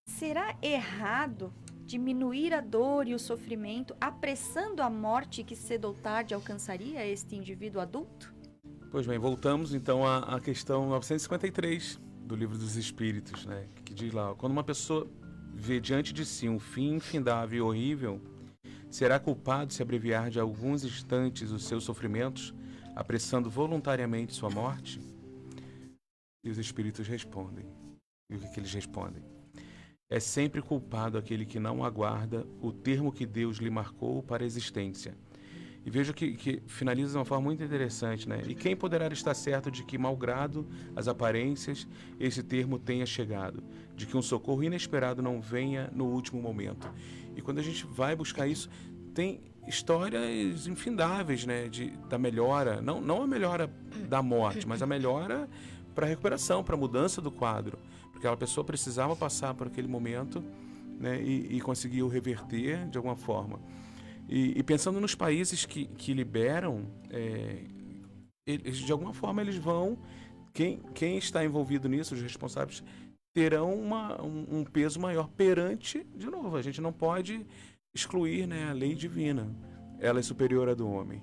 será errado diminuir a dor e o sofrimento, apressando a morte que cedo ou tarde alcançaria este indivíduo adulto? Pois bem, voltamos então à questão 953 do Livro dos Espíritos, né, que diz lá, quando uma pessoa vê diante de si um fim infindável e horrível, será culpado se abreviar de alguns instantes os seus sofrimentos, apressando voluntariamente sua morte? E os espíritos respondem. E o que eles respondem? É sempre culpado aquele que não aguarda o termo que Deus lhe marcou para a existência. E vejo que finaliza de uma forma muito interessante, né? E quem poderá estar certo de que, malgrado as aparências, esse termo tenha chegado, de que um socorro inesperado não venha no último momento. E quando a gente vai buscar isso, tem histórias infindáveis, né? Da melhora, não a melhora da morte, mas a melhora para a recuperação, para a mudança do quadro. Porque aquela pessoa precisava passar por aquele momento, né? E conseguiu reverter de alguma forma. E pensando nos países que liberam, eles, de alguma forma eles vão quem está envolvido nisso, os responsáveis, terão um peso maior perante, de novo, a gente não pode excluir, né, a lei divina. Ela é superior à do homem.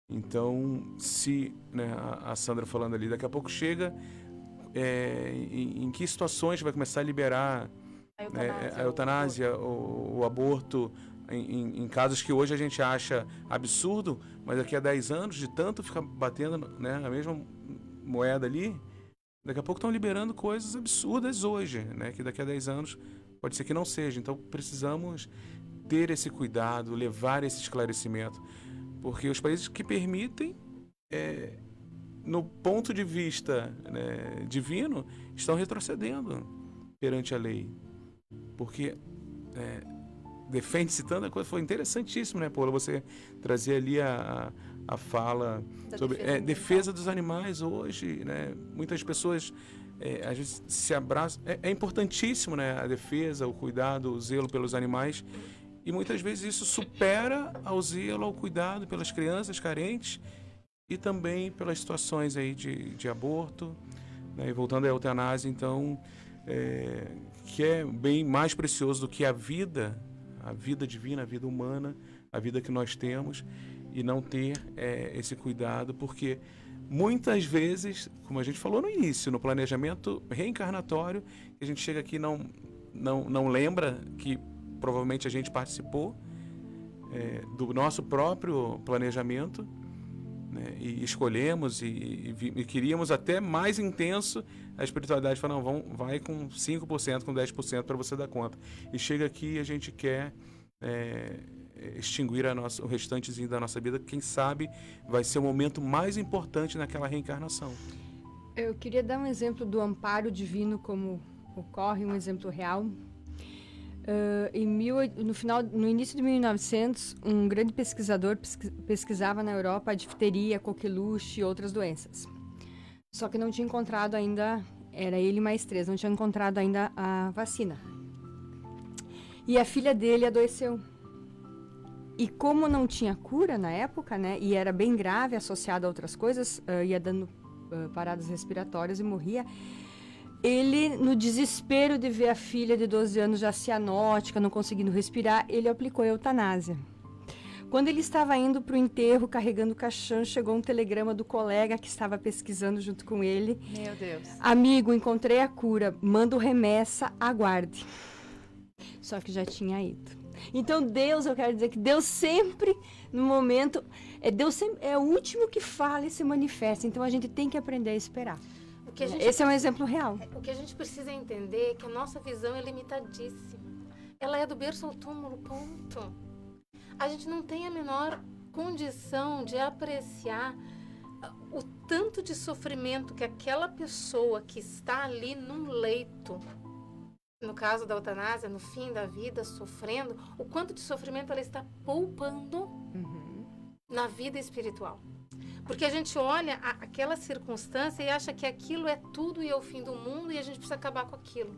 Então, se, né, a Sandra falando ali, daqui a pouco chega, em que situações vai começar a liberar a eutanásia, o aborto, em casos que hoje a gente acha absurdo, mas daqui a 10 anos, de tanto ficar batendo, né, a mesma moeda ali, daqui a pouco estão liberando coisas absurdas hoje, né, que daqui a 10 anos pode ser que não seja. Então precisamos ter esse cuidado, levar esse esclarecimento, porque os países que permitem, no ponto de vista, né, divino, estão retrocedendo perante a lei, porque defende-se tanta coisa. Foi interessantíssimo, né, Paula, você trazer ali a fala Da sobre defesa defesa dos animais hoje, né? Muitas pessoas às vezes se abraçam. É importantíssimo, né, a defesa, o cuidado, o zelo pelos animais, e muitas vezes isso supera ao zelo, ao cuidado pelas crianças carentes e também pelas situações aí de aborto, né? E voltando à eutanásia, então, que é bem mais precioso do que a vida divina, a vida humana, a vida que nós temos, e não ter esse cuidado, porque muitas vezes, como a gente falou no início, no planejamento reencarnatório, a gente chega aqui e não lembra que provavelmente a gente participou do nosso próprio planejamento, né, e escolhemos e queríamos até mais intenso. A espiritualidade fala, não, vai com 5%, com 10% para você dar conta. E chega aqui e a gente quer extinguir o restantezinho da nossa vida. Quem sabe vai ser o momento mais importante naquela reencarnação. Eu queria dar um exemplo do amparo divino, como ocorre, um exemplo real. No início de 1900, um grande pesquisador pesquisava na Europa a difteria, coqueluche e outras doenças. Só que não tinha encontrado ainda, era ele mais 3, não tinha encontrado ainda a vacina. E a filha dele adoeceu. E como não tinha cura na época, né, e era bem grave, associado a outras coisas, ia dando paradas respiratórias e morria, ele, no desespero de ver a filha de 12 anos já cianótica, não conseguindo respirar, ele aplicou a eutanásia. Quando ele estava indo para o enterro, carregando o caixão, chegou um telegrama do colega que estava pesquisando junto com ele. Meu Deus. Amigo, encontrei a cura, mando remessa, aguarde. Só que já tinha ido. Então Deus, eu quero dizer que Deus sempre, no momento, Deus sempre, é o último que fala e se manifesta. Então a gente tem que aprender a esperar. Esse é um exemplo real. O que a gente precisa entender é que a nossa visão é limitadíssima. Ela é do berço ao túmulo, ponto. A gente não tem a menor condição de apreciar o tanto de sofrimento que aquela pessoa que está ali num leito, no caso da eutanásia, no fim da vida, sofrendo, o quanto de sofrimento ela está poupando na vida espiritual. Porque a gente olha aquela circunstância e acha que aquilo é tudo e é o fim do mundo e a gente precisa acabar com aquilo.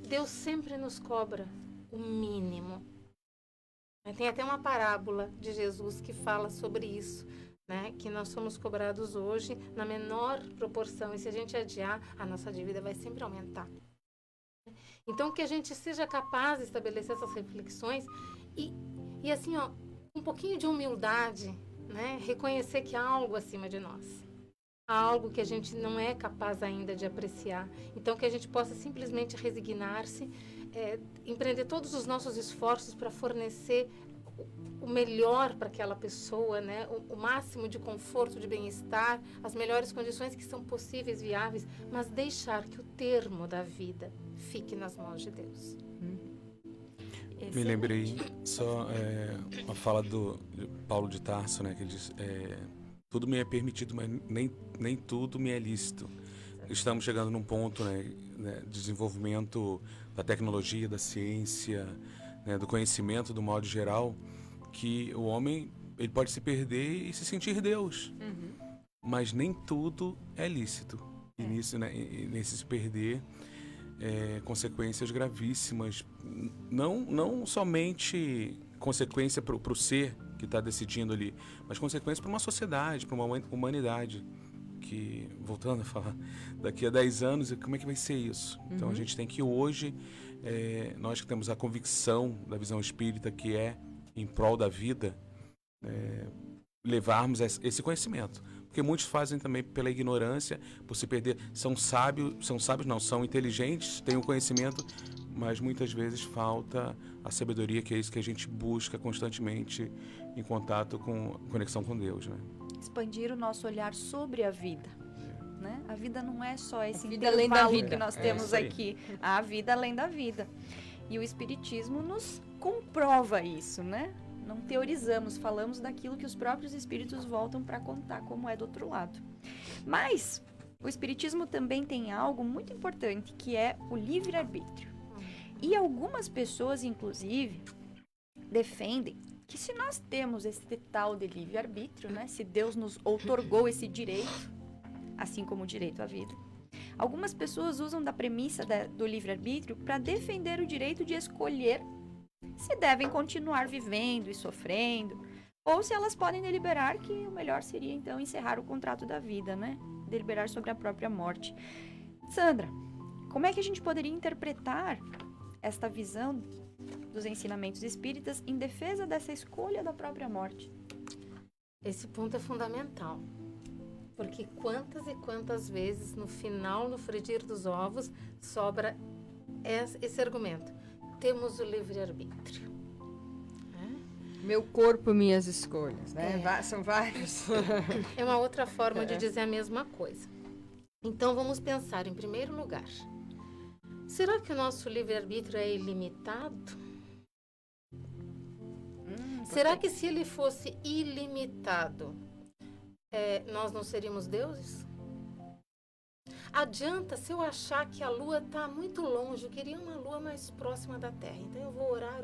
Deus sempre nos cobra o mínimo. Tem até uma parábola de Jesus que fala sobre isso, né? Que nós somos cobrados hoje na menor proporção, e se a gente adiar, a nossa dívida vai sempre aumentar. Então, que a gente seja capaz de estabelecer essas reflexões e assim, ó, um pouquinho de humildade, né? Reconhecer que há algo acima de nós. Há algo que a gente não é capaz ainda de apreciar. Então, que a gente possa simplesmente resignar-se, empreender todos os nossos esforços para fornecer o melhor para aquela pessoa, né? O máximo de conforto, de bem-estar, as melhores condições que são possíveis, viáveis, mas deixar que o termo da vida fique nas mãos de Deus. Me lembrei só uma fala do Paulo de Tarso, né, que ele diz, tudo me é permitido, mas nem tudo me é lícito. Estamos chegando num ponto, né, de desenvolvimento da tecnologia, da ciência, né, do conhecimento do modo geral, que o homem ele pode se perder e se sentir Deus, mas nem tudo é lícito. E nisso, né, nesse se perder, consequências gravíssimas, não somente consequência para o ser que está decidindo ali, mas consequência para uma sociedade, para uma humanidade, que, voltando a falar, daqui a 10 anos, como é que vai ser isso? Então a gente tem que hoje, nós que temos a convicção da visão espírita que é em prol da vida, levarmos esse conhecimento. Porque muitos fazem também pela ignorância, por se perder. São são inteligentes, têm o conhecimento, mas muitas vezes falta a sabedoria, que é isso que a gente busca constantemente em contato com conexão com Deus, né? Expandir o nosso olhar sobre a vida. Né? A vida não é só esse vida além da intervalo vida. que nós É temos isso aí. aqui. A vida além da vida. E o Espiritismo nos comprova isso, né? Não teorizamos, falamos daquilo que os próprios espíritos voltam para contar como é do outro lado. Mas o Espiritismo também tem algo muito importante, que é o livre-arbítrio. E algumas pessoas, inclusive, defendem que se nós temos esse tal de livre-arbítrio, né? Se Deus nos outorgou esse direito, assim como o direito à vida, algumas pessoas usam da premissa do livre-arbítrio para defender o direito de escolher se devem continuar vivendo e sofrendo, ou se elas podem deliberar que o melhor seria, então, encerrar o contrato da vida, né? Deliberar sobre a própria morte. Sandra, como é que a gente poderia interpretar esta visão dos ensinamentos espíritas em defesa dessa escolha da própria morte? Esse ponto é fundamental. Porque quantas e quantas vezes, no final, no frigir dos ovos, sobra esse argumento. Temos o livre-arbítrio. Meu corpo, minhas escolhas, né? São vários. É uma outra forma de dizer a mesma coisa. Então, vamos pensar, em primeiro lugar, será que o nosso livre-arbítrio é ilimitado? Será que se ele fosse ilimitado, nós não seríamos deuses? Adianta se eu achar que a Lua está muito longe, eu queria uma Lua mais próxima da Terra. Então eu vou orar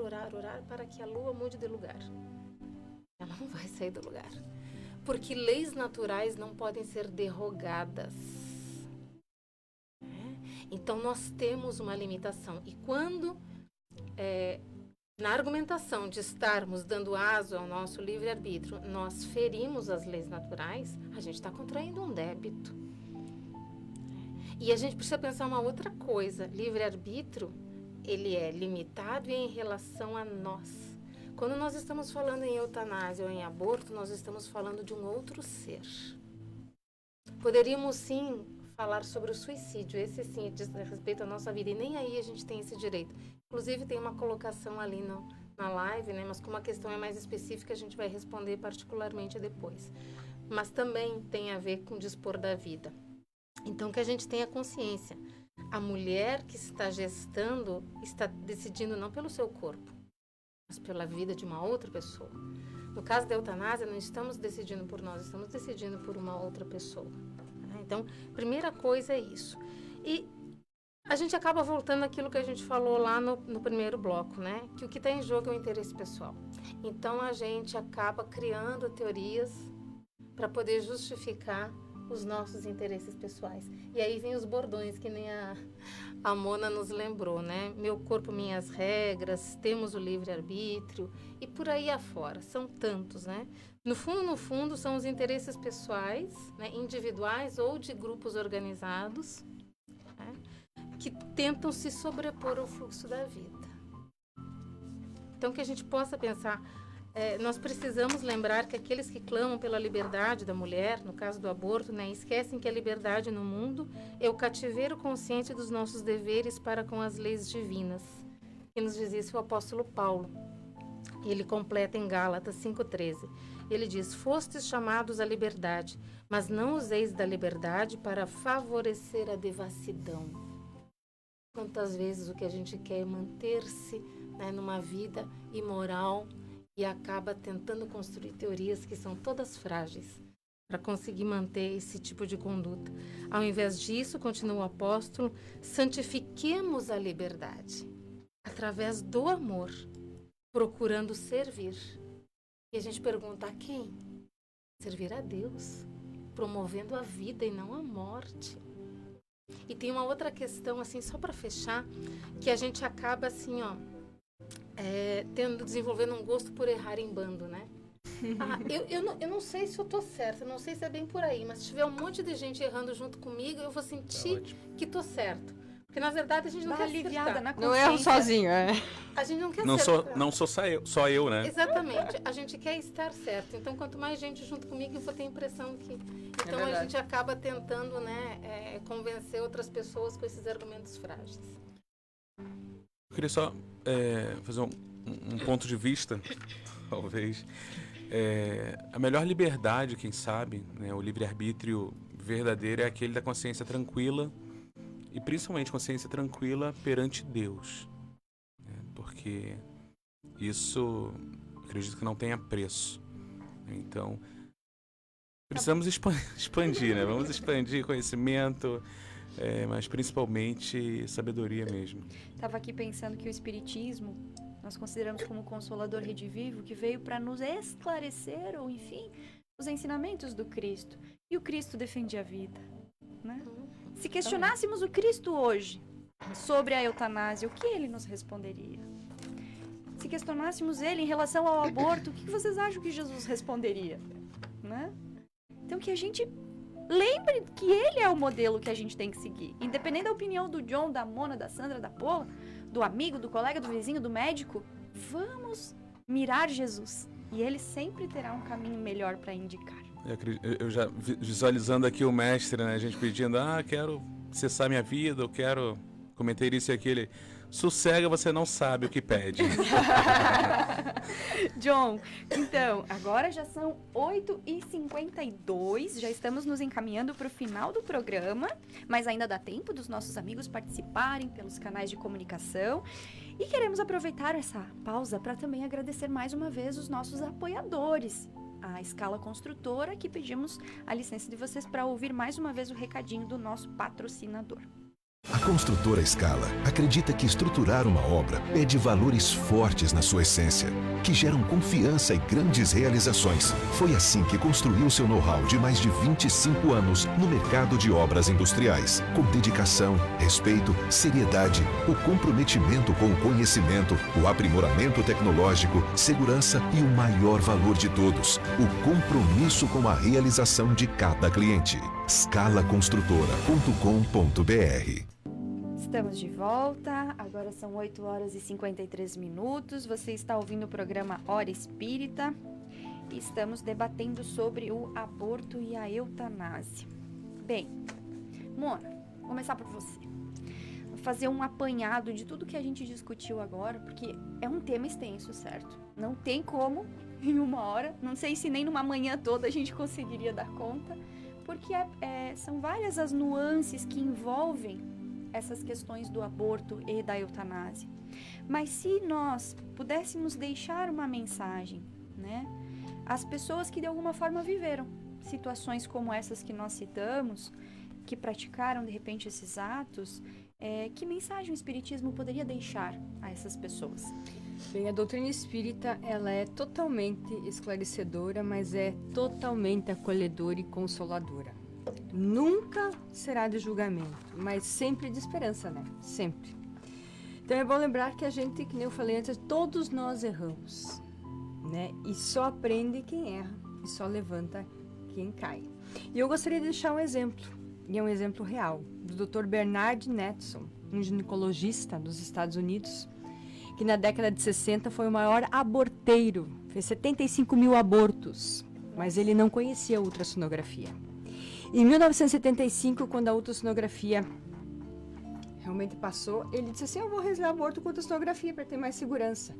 para que a Lua mude de lugar. Ela não vai sair do lugar. Porque leis naturais não podem ser derrogadas. Então nós temos uma limitação. E quando, na argumentação de estarmos dando aso ao nosso livre-arbítrio, nós ferimos as leis naturais, a gente está contraindo um débito. E a gente precisa pensar uma outra coisa. Livre-arbítrio, ele é limitado em relação a nós. Quando nós estamos falando em eutanásia ou em aborto, nós estamos falando de um outro ser. Poderíamos, sim, falar sobre o suicídio. Esse, sim, diz respeito à nossa vida. E nem aí a gente tem esse direito. Inclusive, tem uma colocação ali na live, né? Mas como a questão é mais específica, a gente vai responder particularmente depois. Mas também tem a ver com dispor da vida. Então, que a gente tenha consciência. A mulher que está gestando está decidindo não pelo seu corpo, mas pela vida de uma outra pessoa. No caso da eutanásia, não estamos decidindo por nós, estamos decidindo por uma outra pessoa. Então, primeira coisa é isso. E a gente acaba voltando àquilo que a gente falou lá no primeiro bloco, né? Que o que está em jogo é o interesse pessoal. Então, a gente acaba criando teorias para poder justificar os nossos interesses pessoais. E aí vem os bordões, que nem a Mona nos lembrou, né? Meu corpo, minhas regras, temos o livre-arbítrio e por aí afora. São tantos, né? No fundo, são os interesses pessoais, né? Individuais ou de grupos organizados, né? Que tentam se sobrepor ao fluxo da vida. Então, que a gente possa pensar... nós precisamos lembrar que aqueles que clamam pela liberdade da mulher, no caso do aborto, né, esquecem que a liberdade no mundo é o cativeiro consciente dos nossos deveres para com as leis divinas. Que nos diz isso o apóstolo Paulo. Ele completa em Gálatas 5,13. Ele diz, fostes chamados à liberdade, mas não useis da liberdade para favorecer a devassidão. Quantas vezes o que a gente quer é manter-se, né, numa vida imoral, e acaba tentando construir teorias que são todas frágeis para conseguir manter esse tipo de conduta. Ao invés disso, continua o apóstolo, santifiquemos a liberdade através do amor, procurando servir. E a gente pergunta a quem? Servir a Deus, promovendo a vida e não a morte. E tem uma outra questão, assim, só para fechar, que a gente acaba assim, desenvolvendo um gosto por errar em bando, né? Eu não sei se eu tô certa, não sei se é bem por aí, mas se tiver um monte de gente errando junto comigo, eu vou sentir que tô certo. Porque, na verdade, a gente não Dá quer aliviada acertar. na Não consciência. erro sozinho, é. A gente não quer Não acertar. sou só eu, né? Exatamente. A gente quer estar certo. Então, quanto mais gente junto comigo, eu vou ter a impressão que... Então, a verdade. gente acaba tentando, né, convencer outras pessoas com esses argumentos frágeis. Eu queria só fazer um ponto de vista, talvez. A melhor liberdade, quem sabe, né, o livre-arbítrio verdadeiro é aquele da consciência tranquila, e principalmente consciência tranquila perante Deus. Né, porque isso, acredito que não tenha preço. Então, precisamos expandir, né? Vamos expandir conhecimento, mas principalmente sabedoria mesmo. Estava aqui pensando que o Espiritismo nós consideramos como consolador redivivo que veio para nos esclarecer, ou enfim, os ensinamentos do Cristo. E o Cristo defendia a vida, né? Se questionássemos o Cristo hoje sobre a eutanásia, o que ele nos responderia? Se questionássemos ele em relação ao aborto, o que vocês acham que Jesus responderia? Né? Então que a gente lembre que ele é o modelo que a gente tem que seguir. Independente da opinião do John, da Mona, da Sandra, da Paula, do amigo, do colega, do vizinho, do médico, vamos mirar Jesus. E ele sempre terá um caminho melhor para indicar. Eu já visualizando aqui o mestre, né? A gente pedindo, quero cessar minha vida, eu quero cometer isso e aquilo. Sossega, você não sabe o que pede. John, então, agora já são 8h52, já estamos nos encaminhando para o final do programa, mas ainda dá tempo dos nossos amigos participarem pelos canais de comunicação. E queremos aproveitar essa pausa para também agradecer mais uma vez os nossos apoiadores, a Escala Construtora, que pedimos a licença de vocês para ouvir mais uma vez o recadinho do nosso patrocinador. A construtora Escala acredita que estruturar uma obra pede valores fortes na sua essência, que geram confiança e grandes realizações. Foi assim que construiu seu know-how de mais de 25 anos no mercado de obras industriais, com dedicação, respeito, seriedade, o comprometimento com o conhecimento, o aprimoramento tecnológico, segurança e o maior valor de todos, o compromisso com a realização de cada cliente. scalaconstrutora.com.br. Estamos de volta, agora são 8h53. Você está ouvindo o programa Hora Espírita e estamos debatendo sobre o aborto e a eutanásia. Bem, Mona, vou começar por você. Vou fazer um apanhado de tudo que a gente discutiu agora, porque é um tema extenso, certo? Não tem como, em uma hora, não sei se nem numa manhã toda a gente conseguiria dar conta, porque são várias as nuances que envolvem essas questões do aborto e da eutanásia. Mas se nós pudéssemos deixar uma mensagem, né, às pessoas que de alguma forma viveram situações como essas que nós citamos, que praticaram de repente esses atos, que mensagem o Espiritismo poderia deixar a essas pessoas? Bem, a doutrina espírita, ela é totalmente esclarecedora, mas é totalmente acolhedora e consoladora. Nunca será de julgamento, mas sempre de esperança, né? Sempre. Então é bom lembrar que a gente, que nem eu falei antes, todos nós erramos, né? E só aprende quem erra e só levanta quem cai. E eu gostaria de deixar um exemplo, e é um exemplo real, do Dr. Bernard Netson, um ginecologista dos Estados Unidos, que na década de 60 foi o maior aborteiro, fez 75 mil abortos, mas ele não conhecia a ultrassonografia. Em 1975, quando a ultrassonografia realmente passou, ele disse assim, eu vou realizar aborto com ultrassonografia para ter mais segurança.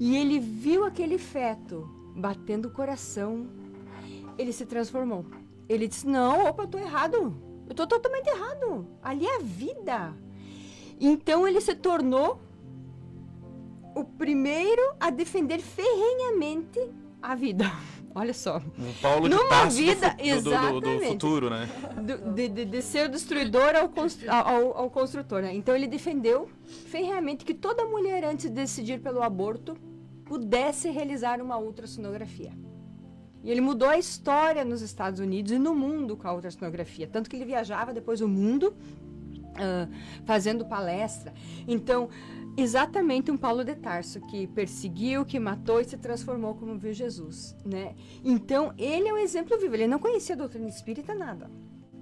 E ele viu aquele feto batendo o coração, ele se transformou. Ele disse, não, opa, eu tô errado, eu tô totalmente errado, ali é a vida. Então ele se tornou o primeiro a defender ferrenhamente a vida. Olha só. Um Paulo de Numa Tarso vida, do futuro, né? De ser o destruidor ao construtor, né? Então ele defendeu ferrenhamente que toda mulher, antes de decidir pelo aborto, pudesse realizar uma ultrassonografia. E ele mudou a história nos Estados Unidos e no mundo com a ultrassonografia. Tanto que ele viajava depois o mundo fazendo palestra. Então, Exatamente um Paulo de Tarso, que perseguiu, que matou e se transformou como viu Jesus, né? Então, ele é um exemplo vivo. Ele não conhecia a doutrina espírita, nada.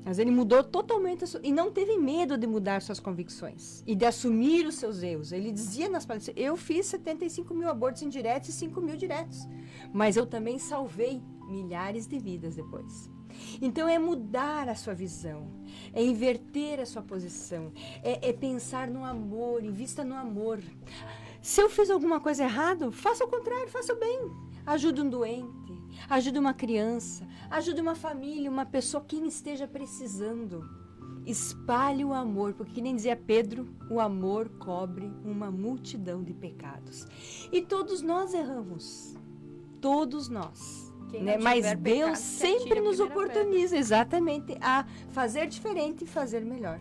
Mas ele mudou totalmente, e não teve medo de mudar suas convicções e de assumir os seus erros. Ele dizia nas palestras, eu fiz 75 mil abortos indiretos e 5 mil diretos, mas eu também salvei milhares de vidas depois. Então é mudar a sua visão, é inverter a sua posição, é pensar no amor, invista no amor. Se eu fiz alguma coisa errada, faça o contrário, faça o bem. Ajude um doente, ajude uma criança, ajude uma família, uma pessoa, quem esteja precisando. Espalhe o amor, porque, que nem dizia Pedro, o amor cobre uma multidão de pecados. E todos nós erramos, todos nós. Né? Mas Deus sempre nos oportuniza, exatamente, a fazer diferente e fazer melhor.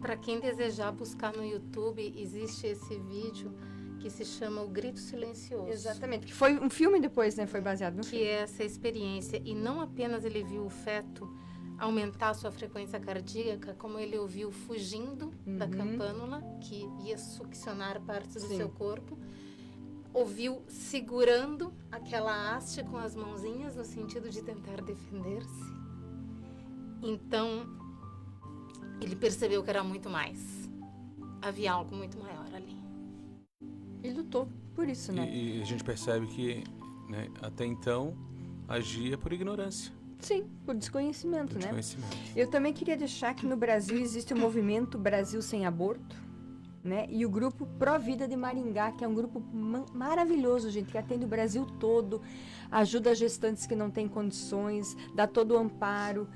Para quem desejar buscar no YouTube, existe esse vídeo que se chama O Grito Silencioso. Exatamente, que foi um filme depois, né? Foi baseado no filme. Que é essa experiência. E não apenas ele viu o feto aumentar a sua frequência cardíaca, como ele ouviu fugindo da campânula, que ia succionar partes do seu corpo. Ouviu segurando aquela haste com as mãozinhas no sentido de tentar defender-se. Então, ele percebeu que era muito mais. Havia algo muito maior ali. E lutou por isso, né? E a gente percebe que, né, até então, agia por ignorância. Sim, por desconhecimento, Por né? desconhecimento. Eu também queria deixar que no Brasil existe o movimento Brasil Sem Aborto, né? E o grupo Pró Vida de Maringá, que é um grupo maravilhoso, gente, que atende o Brasil todo, ajuda gestantes que não têm condições, dá todo o amparo.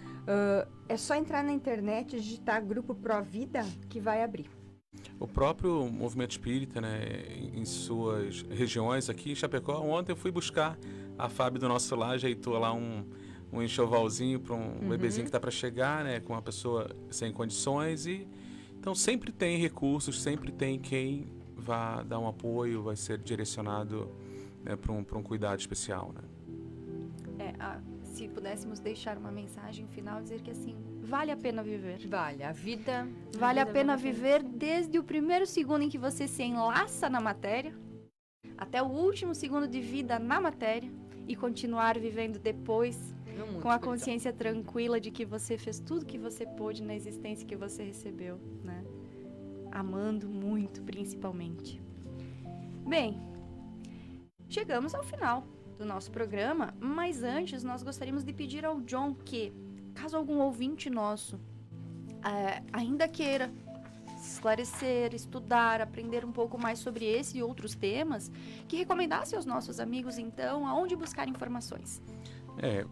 É só entrar na internet e digitar Grupo Pró Vida que vai abrir. O próprio movimento espírita, né, em suas regiões aqui em Chapecó, ontem eu fui buscar a Fábio do nosso lar, ajeitou lá um enxovalzinho para um bebezinho que está para chegar, né, com uma pessoa sem condições. E então sempre tem recursos, sempre tem quem vá dar um apoio, vai ser direcionado, né, para um cuidado especial, né? Se pudéssemos deixar uma mensagem final, dizer que assim, vale a pena viver. Vale, a vida... Vale a pena viver desde o primeiro segundo em que você se enlaça na matéria, até o último segundo de vida na matéria, e continuar vivendo depois com a consciência tranquila de que você fez tudo que você pôde na existência que você recebeu, né? Amando muito, principalmente. Bem, chegamos ao final do nosso programa, mas antes nós gostaríamos de pedir ao John que, caso algum ouvinte nosso ainda queira esclarecer, estudar, aprender um pouco mais sobre esse e outros temas, que recomendasse aos nossos amigos, então, aonde buscar informações.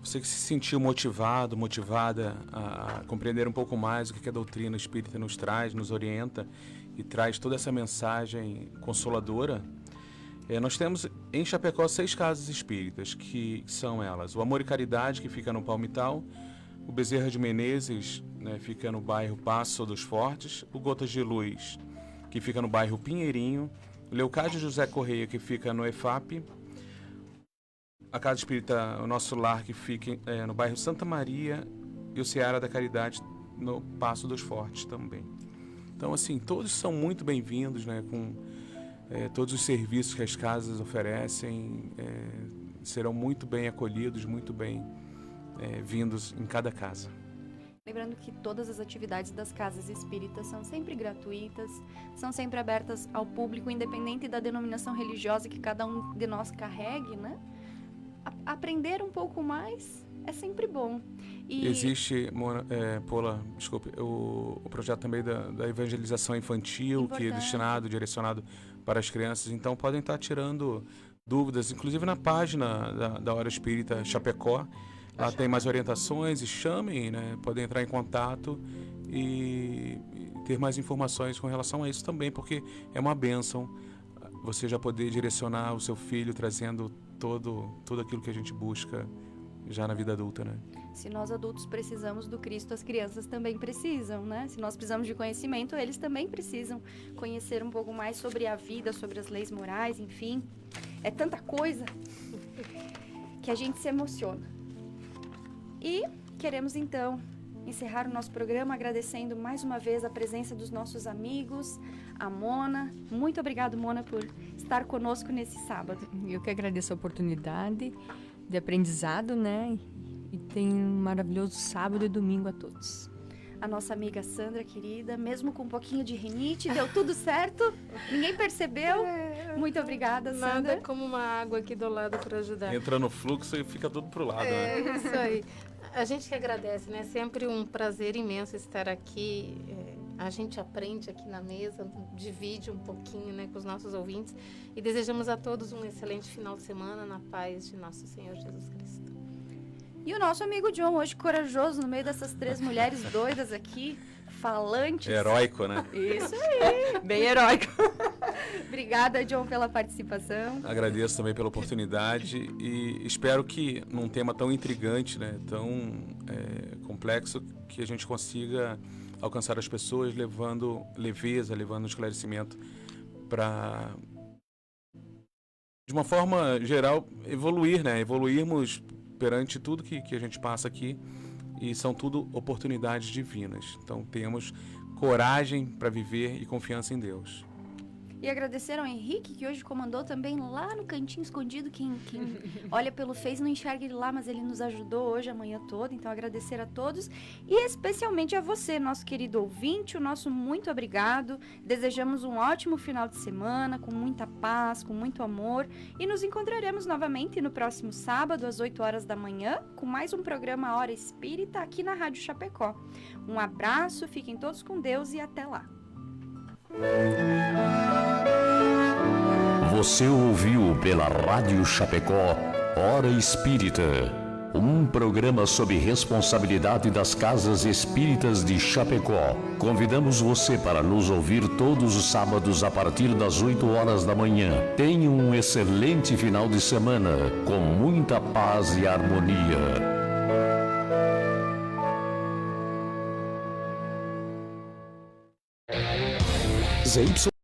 Você que se sentiu motivado, motivada a compreender um pouco mais o que a doutrina espírita nos traz, nos orienta e traz toda essa mensagem consoladora, nós temos em Chapecó 6 casas espíritas, que são elas: o Amor e Caridade, que fica no Palmital, o Bezerra de Menezes, né, fica no bairro Passo dos Fortes, o Gotas de Luz, que fica no bairro Pinheirinho, o Leocádio José Correia, que fica no EFAP, a Casa Espírita O Nosso Lar, que fica no bairro Santa Maria, e o Seara da Caridade no Passo dos Fortes também. Então, assim, todos são muito bem-vindos, né, com todos os serviços que as casas oferecem, serão muito bem acolhidos, muito bem vindos em cada casa. Lembrando que todas as atividades das casas espíritas são sempre gratuitas, são sempre abertas ao público, independente da denominação religiosa que cada um de nós carregue, né? Aprender um pouco mais é sempre bom. E existe, Paula, desculpe, o projeto também da evangelização infantil, que é destinado, direcionado para as crianças. Então podem estar tirando dúvidas, inclusive na página da Hora Espírita Chapecó. Lá tem mais orientações, e chamem, né? Podem entrar em contato e ter mais informações com relação a isso também, porque é uma bênção você já poder direcionar o seu filho, trazendo tudo aquilo que a gente busca já na vida adulta, né? Se nós adultos precisamos do Cristo, as crianças também precisam, né? Se nós precisamos de conhecimento, eles também precisam conhecer um pouco mais sobre a vida, sobre as leis morais, enfim. É tanta coisa que a gente se emociona. E queremos, então, encerrar o nosso programa agradecendo mais uma vez a presença dos nossos amigos, a Mona. Muito obrigado, Mona, por estar conosco nesse sábado. Eu que agradeço a oportunidade de aprendizado, né? E tenha um maravilhoso sábado e domingo a todos. A nossa amiga Sandra, querida, mesmo com um pouquinho de rinite, deu tudo certo? Ninguém percebeu? Muito obrigada, Sandra. Nada como uma água aqui do lado para ajudar. Entra no fluxo e fica tudo pro lado, né? É isso aí. A gente que agradece, né? Sempre um prazer imenso estar aqui. A gente aprende aqui na mesa, divide um pouquinho, né, com os nossos ouvintes. E desejamos a todos um excelente final de semana na paz de nosso Senhor Jesus Cristo. E o nosso amigo John, hoje corajoso, no meio dessas 3 mulheres doidas aqui, falantes. Heróico, né? Isso aí, bem heróico. Obrigada, John, pela participação. Agradeço também pela oportunidade e espero que num tema tão intrigante, né, tão complexo, que a gente consiga alcançar as pessoas levando leveza, levando esclarecimento para, de uma forma geral, evoluir, né? Evoluirmos perante tudo que a gente passa aqui, e são tudo oportunidades divinas. Então temos coragem para viver e confiança em Deus. E agradecer ao Henrique, que hoje comandou também lá no cantinho escondido. Quem olha pelo Face não enxerga ele lá, mas ele nos ajudou hoje, a manhã toda. Então, agradecer a todos e especialmente a você, nosso querido ouvinte, o nosso muito obrigado. Desejamos um ótimo final de semana, com muita paz, com muito amor. E nos encontraremos novamente no próximo sábado, às 8 horas da manhã, com mais um programa Hora Espírita aqui na Rádio Chapecó. Um abraço, fiquem todos com Deus e até lá. Você ouviu pela Rádio Chapecó Hora Espírita, um programa sob responsabilidade das Casas Espíritas de Chapecó. Convidamos você para nos ouvir todos os sábados a partir das 8 horas da manhã. Tenha um excelente final de semana, com muita paz e harmonia. ZY